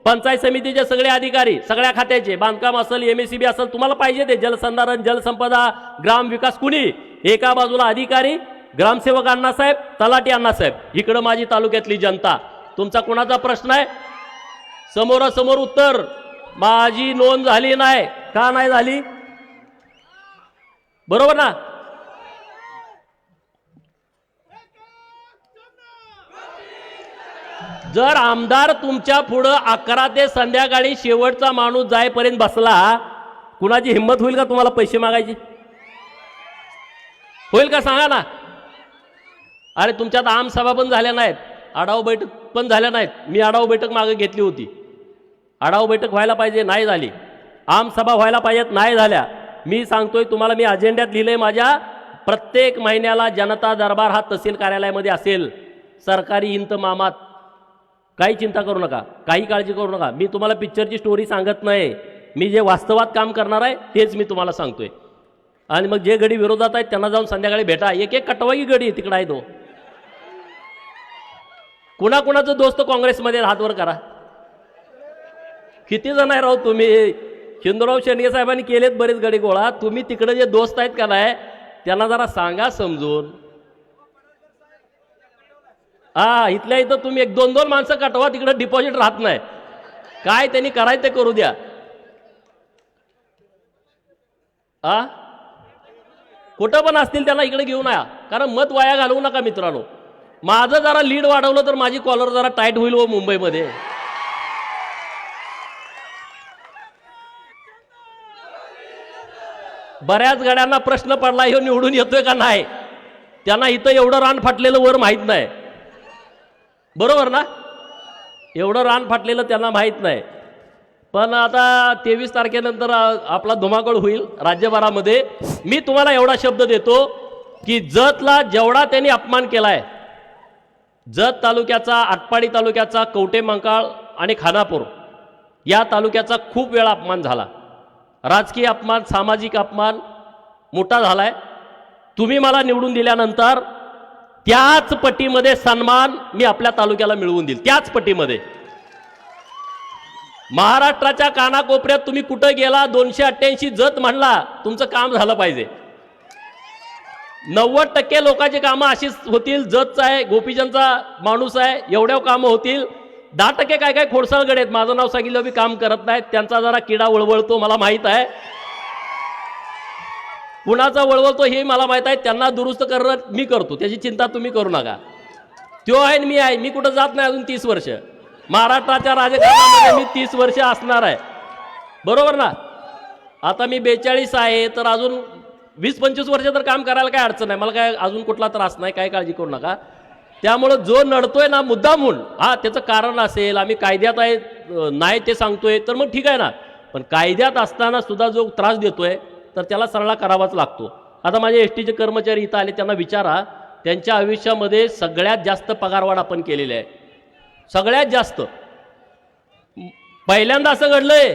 पंचायत समितीचे सगळे अधिकारी, सगळ्या खात्याचे, बांधकाम असेल, MSCB असेल, तुम्हाला पाहिजे ते जलसंधारण, जलसंपदा, ग्राम विकास, कुणी एका बाजूला अधिकारी, ग्रामसेवक अण्णासाहेब, तलाठी अण्णासाहेब, इकडं माझी तालुक्यातली जनता. तुमचा कोणाचा प्रश्न आहे समोरासमोर उत्तर. माझी नोंद झाली नाही. का नाही झाली? बरोबर ना? जर आमदार तुमच्या पुढं 11 ते संध्याकाळी शेवटचा माणूस जाईपर्यंत बसला, कुणाची हिंमत होईल का तुम्हाला पैसे मागायची? होईल का सांगा ना? अरे तुमच्यात आमसभा पण झाल्या नाहीत, आढावा बैठक पण झाल्या नाहीत. मी आढावा बैठक मागे घेतली होती. आढावा बैठक व्हायला पाहिजे, नाही झाली. आमसभा व्हायला पाहिजेत, नाही झाल्या. मी सांगतोय तुम्हाला, मी अजेंड्यात लिहिलंय माझ्या, प्रत्येक महिन्याला जनता दरबार हा तहसील कार्यालयामध्ये असेल, सरकारी इंतमामात. काही चिंता करू नका, काही काळजी करू नका. मी तुम्हाला पिक्चरची स्टोरी सांगत नाही. मी जे वास्तवात काम करणार आहे तेच मी तुम्हाला सांगतोय. आणि मग जे गडी विरोधात आहेत त्यांना जाऊन संध्याकाळी भेटा. एक एक कटवाई गडी तिकडे आहे तो. कुणाकुणाचं दोस्त काँग्रेसमध्ये हातवर करा. किती जण आहे राव तुम्ही? हिंदूराव शेंडगे साहेबांनी केलेत बरेच गडी गोळा. तुम्ही तिकडे जे दोस्त आहेत का नाही त्यांना जरा सांगा समजून. इथल्या इथं तुम्ही 1-2 माणसं कटवा, तिकडे डिपॉझिट राहत नाही. काय त्यांनी करायचं ते करू द्या. कुठं पण असतील त्यांना इकडे घेऊन या, कारण मत वाया घालवू नका मित्रांनो. माझं जरा लीड वाढवलं तर माझी कॉलर जरा टाईट होईल व मुंबईमध्ये. बऱ्याच गाड्यांना प्रश्न पडला ह्यो निवडून येतोय का नाही, त्यांना इथं एवढं रान फाटलेलं वर माहीत नाही, बरोबर ना? एवढं रान फाटलेलं त्यांना माहीत नाही. पण आता 23 तारखेनंतर आपला धुमाकूळ होईल राज्यभरामध्ये. मी तुम्हाला एवढा शब्द देतो की जतला जेवढा त्यांनी अपमान केलाय, जत तालुक्याचा, आटपाडी तालुक्याचा, कवठे मंकाळ आणि खानापूर या तालुक्याचा खूप वेळा अपमान झाला. राजकीय अपमान, सामाजिक अपमान मोठा झालाय. तुम्ही मला निवडून दिल्यानंतर त्याच पटीमध्ये सन्मान मी आपल्या तालुक्याला मिळवून देईल. त्याच पटीमध्ये महाराष्ट्राच्या कानाकोपऱ्यात तुम्ही कुठं गेला, 288 जत म्हणला, तुमचं काम झालं पाहिजे. 90% लोकांची कामं अशीच होतील. जतचा आहे, गोपीचंदचा माणूस आहे, एवढ्या कामं होतील. 10% काय काय खोडसाळगड आहेत, माझं नाव सांगितलं बी काम करत नाहीत, त्यांचा जरा किडा वळवळतो मला माहीत आहे. कुणाचा वळवळतो हे मला माहीत आहे. त्यांना दुरुस्त करणं मी करतो, त्याची चिंता तुम्ही करू नका. तो आहे मी आहे, मी कुठं जात नाही अजून 30 वर्ष. महाराष्ट्राच्या राजकारणामध्ये मी 30 वर्ष असणार आहे, बरोबर ना? आता मी 42 आहे, तर अजून 20-25 वर्ष तर काम करायला काय अडचण नाही, मला काय अजून कुठला त्रास नाही, काय काळजी करू नका. त्यामुळं जो नडतोय ना मुद्दामून, हा त्याचं कारण असेल, आम्ही कायद्यात आहे नाही ते सांगतोय, तर मग ठीक आहे ना. पण कायद्यात असताना सुद्धा जो त्रास देतोय तर त्याला सरळा करावाच लागतो. आता माझे एसटीचे कर्मचारी इथं आले, त्यांना विचारा, त्यांच्या आयुष्यामध्ये सगळ्यात जास्त पगारवाढ आपण केलेली आहे, सगळ्यात जास्त. पहिल्यांदा असं घडलंय,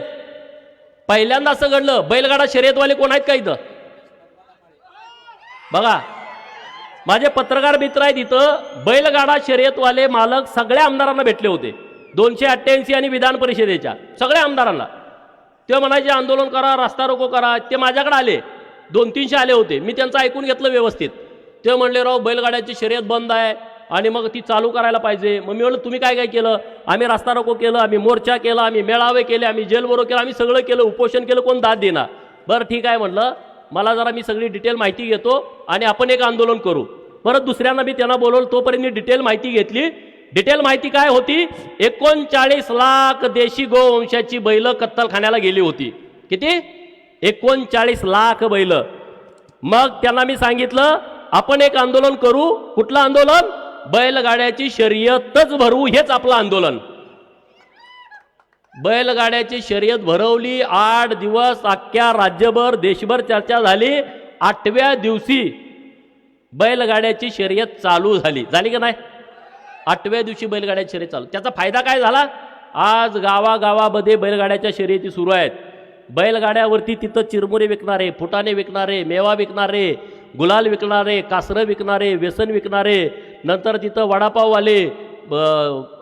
पहिल्यांदा असं घडलं. बैलगाडा शर्यतवाले कोण आहेत का इथं? बघा, माझे पत्रकार मित्र आहेत इथं. बैलगाडा शर्यतवाले मालक सगळ्या आमदारांना भेटले होते, 288 आणि विधान परिषदेच्या सगळ्या आमदारांना. ते म्हणायचे आंदोलन करा, रस्ता रोको करा. ते माझ्याकडे आले, 200-300 आले होते. मी त्यांचं ऐकून घेतलं व्यवस्थित. ते म्हणले राव बैलगाड्याची शर्यत बंद आहे आणि मग ती चालू करायला पाहिजे. मग मी म्हणलं तुम्ही काय काय केलं? आम्ही रस्ता रोको केलं, आम्ही मोर्चा केला, आम्ही मेळावे केले, आम्ही जेलबरो केलं, आम्ही सगळं केलं, उपोषण केलं, कोण दाद देणार? बरं ठीक आहे म्हणलं, मला जरा मी सगळी डिटेल माहिती घेतो आणि आपण एक आंदोलन करू. परत दुसऱ्यांना मी त्यांना बोलवलं, तोपर्यंत मी डिटेल माहिती घेतली. डिटेल माहिती काय होती? 39 लाख देशी गोवंशाची बैल कत्तलखान्याला गेली होती. किती? 39 लाख बैल. मग त्यांना मी सांगितलं आपण एक आंदोलन करू. कुठलं आंदोलन? बैलगाड्याची शर्यतच भरवू, हेच आपलं आंदोलन. बैलगाड्याची शर्यत भरवली. 8 दिवस अख्ख्या राज्यभर देशभर चर्चा झाली. 8व्या दिवशी बैलगाड्याची शर्यत चालू झाली. झाली का नाही? 8व्या दिवशी बैलगाड्याची शर्यत चालू. त्याचा फायदा काय झाला? आज गावागावामध्ये बैलगाड्याच्या शर्यती सुरू आहेत. बैलगाड्यावरती तिथं चिरमुरे विकणारे, फुटाणे विकणारे, मेवा विकणारे, गुलाल विकणारे, कासरं विकणारे, व्यसन विकणारे, नंतर तिथं वडापाववाले,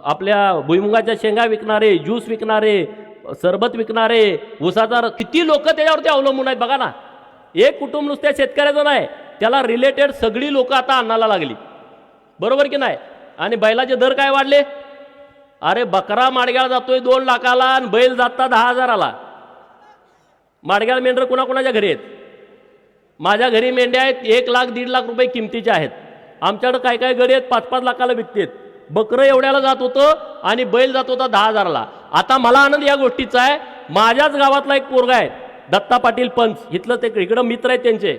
आपल्या भुईमुगाच्या शेंगा विकणारे, ज्यूस विकणारे, सरबत विकणारे, उसाचा, किती लोक त्याच्यावरती अवलंबून आहेत बघा ना. एक कुटुंब नुसत्या शेतकऱ्याचं नाही, त्याला रिलेटेड सगळी लोक आता आणायला लागली, बरोबर की नाही? आणि बैलाचे दर काय वाढले? अरे बकरा माडग्याला जातोय 2 लाखाला आणि बैल जाता 10,000ला. माडग्याला मेंढर कुणाकुणाच्या घरी आहेत? माझ्या घरी मेंढ्या आहेत 1 लाख 1.5 लाख रुपये किमतीच्या आहेत. आमच्याकडे काय काय गडी आहेत 5-5 लाखाला विकतेत. बकरं एवढ्याला जात होतं आणि बैल जात होता 10,000ला. आता मला आनंद या गोष्टीचा आहे, माझ्याच गावातला एक पोरगा आहे दत्ता पाटील पंच, इथलं ते इकडं मित्र आहेत त्यांचे.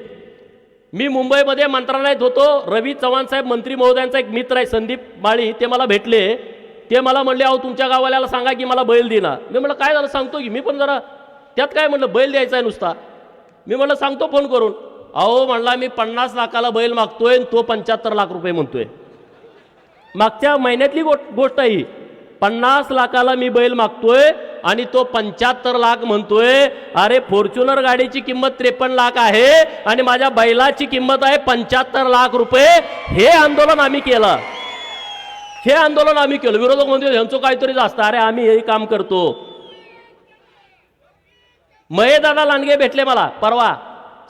मी मुंबईमध्ये मंत्रालयात होतो. रवी चव्हाण साहेब मंत्री महोदयांचा एक मित्र आहे संदीप माळी, ते मला भेटले. ते मला म्हणले अहो तुमच्या गावाल्याला सांगा की मला बैल देणार. मी म्हटलं काय झालं सांगतो की, मी पण जरा त्यात काय म्हटलं बैल द्यायचा आहे नुसता. मी म्हटलं सांगतो फोन करून. अहो म्हणला मी 50 लाखाला बैल मागतोय आणि तो 75 लाख रुपये म्हणतोय. मागच्या महिन्यातली गोष्ट आहे ही. 50 लाखाला मी बैल मागतोय आणि तो 75 लाख म्हणतोय. अरे फॉर्च्युनर गाडीची किंमत 53 लाख आहे आणि माझ्या बैलाची किंमत आहे 75 लाख रुपये. हे आंदोलन आम्ही केलं, हे आंदोलन आम्ही केलं. विरोधक म्हणतो ह्यांचं काहीतरी जास्त. अरे आम्ही हे काम करतो. महेदादा लांडगे भेटले मला परवा.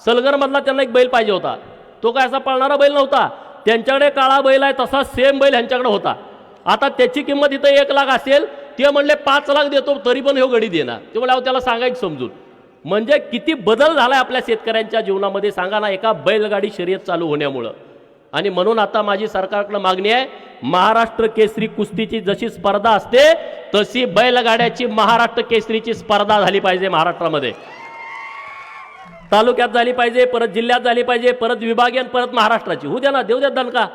सलगरमधला त्यांना एक बैल पाहिजे होता. तो काय असा पळणारा बैल नव्हता, त्यांच्याकडे काळा बैल आहे तसा सेम बैल ह्यांच्याकडे होता. आता त्याची किंमत इथं 1 लाख असेल, ते म्हणले 5 लाख देतो तरी पण हे गडी देणार. ते म्हणले त्याला सांगायचं समजून. म्हणजे किती बदल झालाय आपल्या शेतकऱ्यांच्या जीवनामध्ये सांगा ना, एका बैलगाडी शर्यत चालू होण्यामुळं. आणि म्हणून आता माझी सरकारकडे मागणी आहे, महाराष्ट्र केसरी कुस्तीची जशी स्पर्धा असते तशी बैलगाड्याची महाराष्ट्र केसरीची स्पर्धा झाली पाहिजे महाराष्ट्रामध्ये. तालुक्यात झाली पाहिजे, परत जिल्ह्यात झाली पाहिजे, परत विभागीय आणि परत महाराष्ट्राची. होऊ द्या ना, देऊ द्या दणका.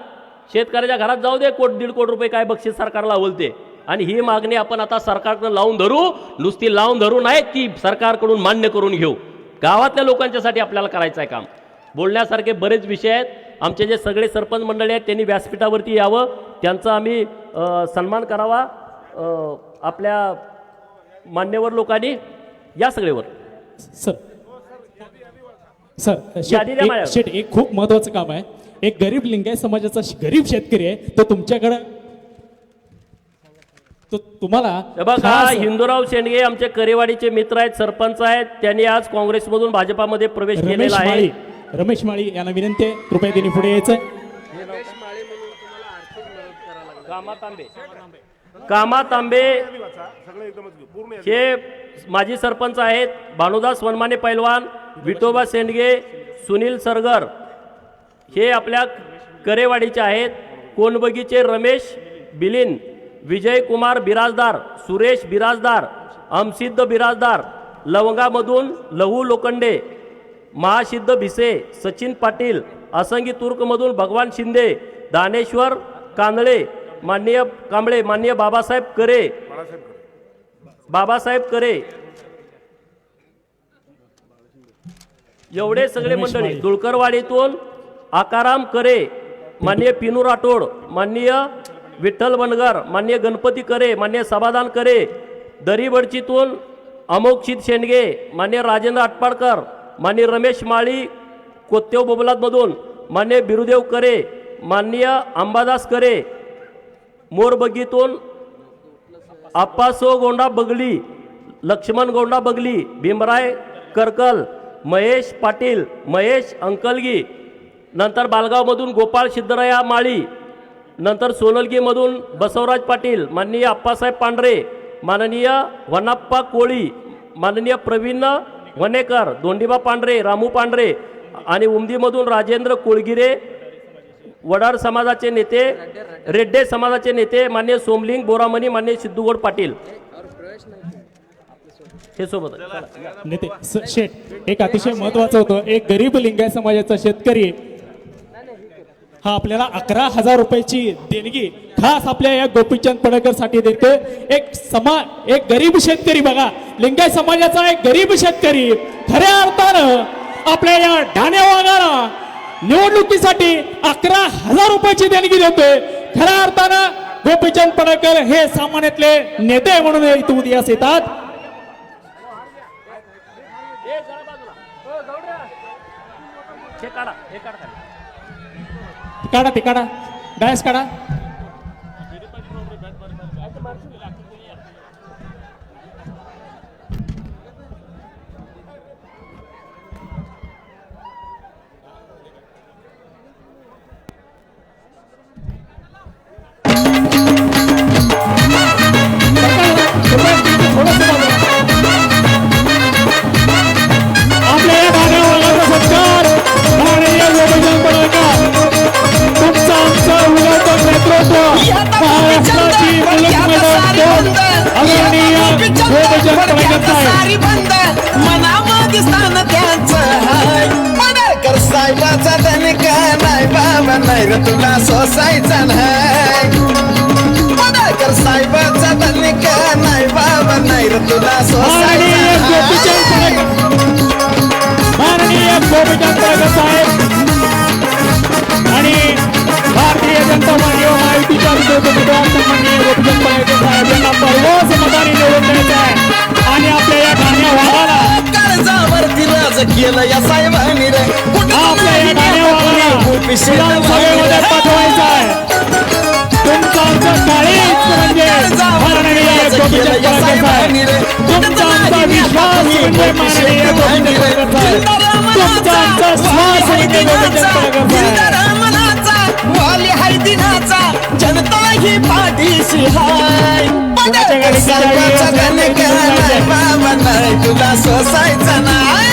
शेतकऱ्याच्या घरात जाऊ दे, 1.5 कोटी रुपये काय बक्षीस सरकारला बोलते. आणि ही मागणी आपण आता सरकारकडे लावून धरू, नुसती लावून धरू नाही, ती सरकारकडून मान्य करून घेऊ. गावातल्या लोकांच्यासाठी आपल्याला करायचं आहे काम. बोलण्यासारखे बरेच विषय आहेत. आमचे जे सगळे सरपंच मंडळी आहेत त्यांनी व्यासपीठावरती यावं, त्यांचा आम्ही सन्मान करावा. आपल्या मान्यवर लोकांनी या सगळेवर. सर सर यादी द्या माझ्यावर. शेट एक खूप महत्वाचं काम आहे. एक गरीब लिंगायत समाजाचा गरीब शेतकरी आहे तो तुमच्याकडे, तो तुम्हाला हे बघा, खास- हिंदूराव शेंडगे आमचे करेवाडीचे मित्र आहेत, सरपंच आहेत. त्यांनी आज काँग्रेसमधून भाजपामध्ये प्रवेश केलेला आहे. रमेश माळी यांना विनंती आहे, कृपया त्यांनी पुढे यायचं. कामा तांबे हे माजी सरपंच आहेत. भानुदास वनमाने पैलवान, विठोबा शेंडगे, सुनील सरगर हे आपल्या करेवाडीचे आहेत. कोणबगीचे रमेश बिलिन, विजय कुमार बिराजदार, सुरेश बिराजदार, अमसिद्ध बिराजदार, लवंगामधून लहू लोखंडे, महासिद्ध भिसे, सचिन पाटील, असंगी तुर्कमधून भगवान शिंदे, दानेश्वर कांदळे, माननीय कांबळे, माननीय बाबासाहेब करे, एवढे सगळे मंडळी. दुळकरवाडीतून आकाराम करे, माननीय पिनू राठोड, माननीय विठ्ठल बनगर, माननीय गणपती करे, माननीय समाधान करे. दरीबडचीतून अमोक्षित शेंडगे, माननीय राजेंद्र आटपाडकर, माननीय रमेश माळी, कोत्तेव बोबलादमधून माननीय बिरुदेव करे, माननीय अंबादास करे. मोरबगीतून आप्पासो गोंडा बगली, लक्ष्मण गोंडा बगली, भीमराय करकल, महेश पाटील, महेश अंकलगी. नंतर बालगावमधून गोपाळ सिद्धराया माळी, नंतर सोनलगीमधून बसवराज पाटील, माननीय अप्पासाहेब पांढरे, माननीय वनाप्पा कोळी, माननीय प्रवीण वनेकर, दोंडीबा पांढरे, रामू पांढरे आणि उमदीमधून राजेंद्र कोळगिरे. वडार समाजाचे नेते, रेड्डे समाजाचे नेते माननीय सोमलिंग बोरामणी, माननीय सिद्धूगौड पाटील हे सोबत आहे. नेते शेठ एक अतिशय महत्वाचं होतं. एक गरीब लिंगायत समाजाचा शेतकरी हा आपल्याला 11,000 रुपयाची देणगी खास आपल्या या गोपीचंद पडळकर साठी देते. एक गरीब शेतकरी बघा, लिंगायत समाजाचा एक गरीब शेतकरी खऱ्या अर्थानं आपल्या या ठाणे वाघाला निवडणुकीसाठी 11,000 रुपयाची देणगी देतोय. खऱ्या अर्थानं गोपीचंद पडळकर हे सामान्यातले नेते म्हणून इथं उदयास येतात. ते काढा डायस काढा. आपल्या या ठाण्यावाल्याचा सत्कार माननीय गोपीचंद पडळकर, तुमचं आमचं उलटून नेतृत्व, महाराष्ट्राची मुलुकमधून आदरणीय गोपीचंद पडळकर साहेब. मनामध्ये स्थान त्यांचं हाय. पडळकर साहेबाचा दणका नाही बाबा, नाही रे तुला सोसायचा नाही. पडळकर साहेबाचा दणका नाही बाबा, नाही रे तुला माननीय सोसायचा गोपीचंद नाही. पडळकर, माननीय गोपीचंद पडळकर साहेब आणि भारतीय जनता पार्टी व महायुतीच्या उमेदवार माननीय गोपीचंद पडळकर साहेब यांना सर्वच मताने निवडून द्यायचं आहे. आणि आपल्या या ठाण्या वाघाला, काळजावरती राज केलं या साहेबांनी रे. आपल्या या ठाण्या वाघाला विधानसभेमध्ये पाठवायचं आहे. तुमचं आमचं काळीच म्हणजे माननीय गोपीचंद पडळकर साहेब, तुमचा आमचा विश्वास म्हणजे माननीय गोपीचंद पडळकर साहेब, तुमचा आमचा श्वास म्हणजे गोपीचंद पडळकर साहेब. वाली हाय दिनाचा जनता ही पाठीशी हाय. पडळकर साहेबाचा दणका नाही बाबा, नाही तुला सोसायचा नाही.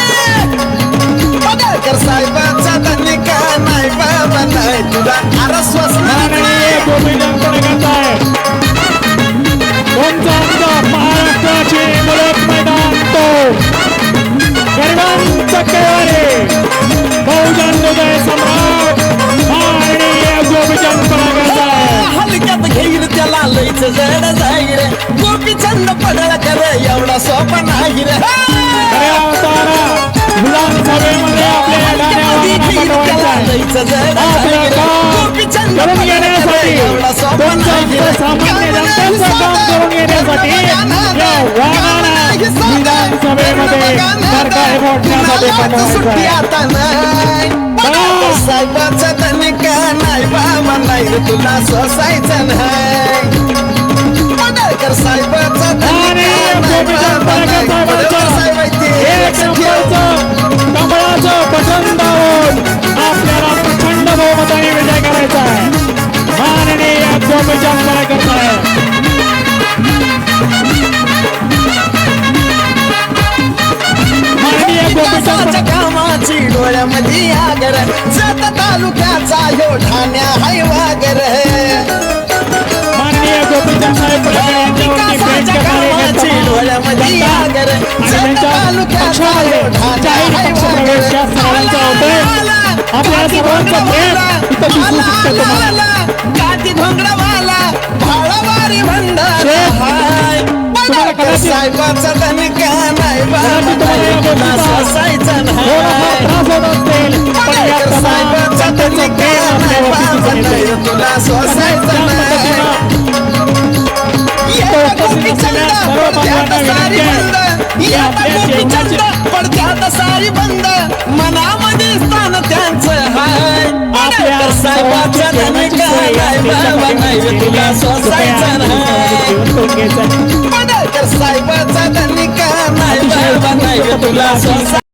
पडळकर साहेबाचा दणका नाही बाबा, नाही तुला आरस्वसणार माननीय गोपीचंद पडळकर साहेब, तुमचा आमचा महाराष्ट्राची मुलुक मैदान तो गरिबांचा केवारी सर्वसामान्य जनतेचं काम करून घेण्यासाठी या वाघाला विधानसभेमध्ये सरकार फोडण्यासाठी सुट्टी आता नाही साहेबाचा तनिका नाही बाबा नाही रे तुला सोसायचं नाही पडळकर साहेबाचा कमळाचं बटन दाबून आपल्याला प्रचंड बहुमताने विजय करायचा आहे माननीय गोपीचंद पडळकर साहेब माननीय गोपीचंद कामाची डोळ्यामध्ये आगर जत तालुक्याचा यो ठाण्या हाय वागर माननीय गोपीचंद साहेब पडळकर यांच्यावरती बेंच कामाची डोळ्यामध्ये आगर जत तालुक्याचा यो ठाण्या हाय वागर आपल्या सर्वांचं प्रेम इथं दिसू शकतं तुम्हाला काठी भोंगडावाला भाळावारी भंडारा हाय पडळकर साहेबाचा तनिका नाही बाबा सोसायचं नाही पडळकर साहेबाचा तनिका नाही बाबा नाही तुला सोसायचं नाही पडत्यात सारी बंद मनामध्ये स्थान त्यांचं हाय आपल्या साहेबाच्या धनिका नाही बाबा नाही तुला सोसायचं नाही पडळकर साहेबाचा धनिका नाही बाबा नाही तुला सोसायचं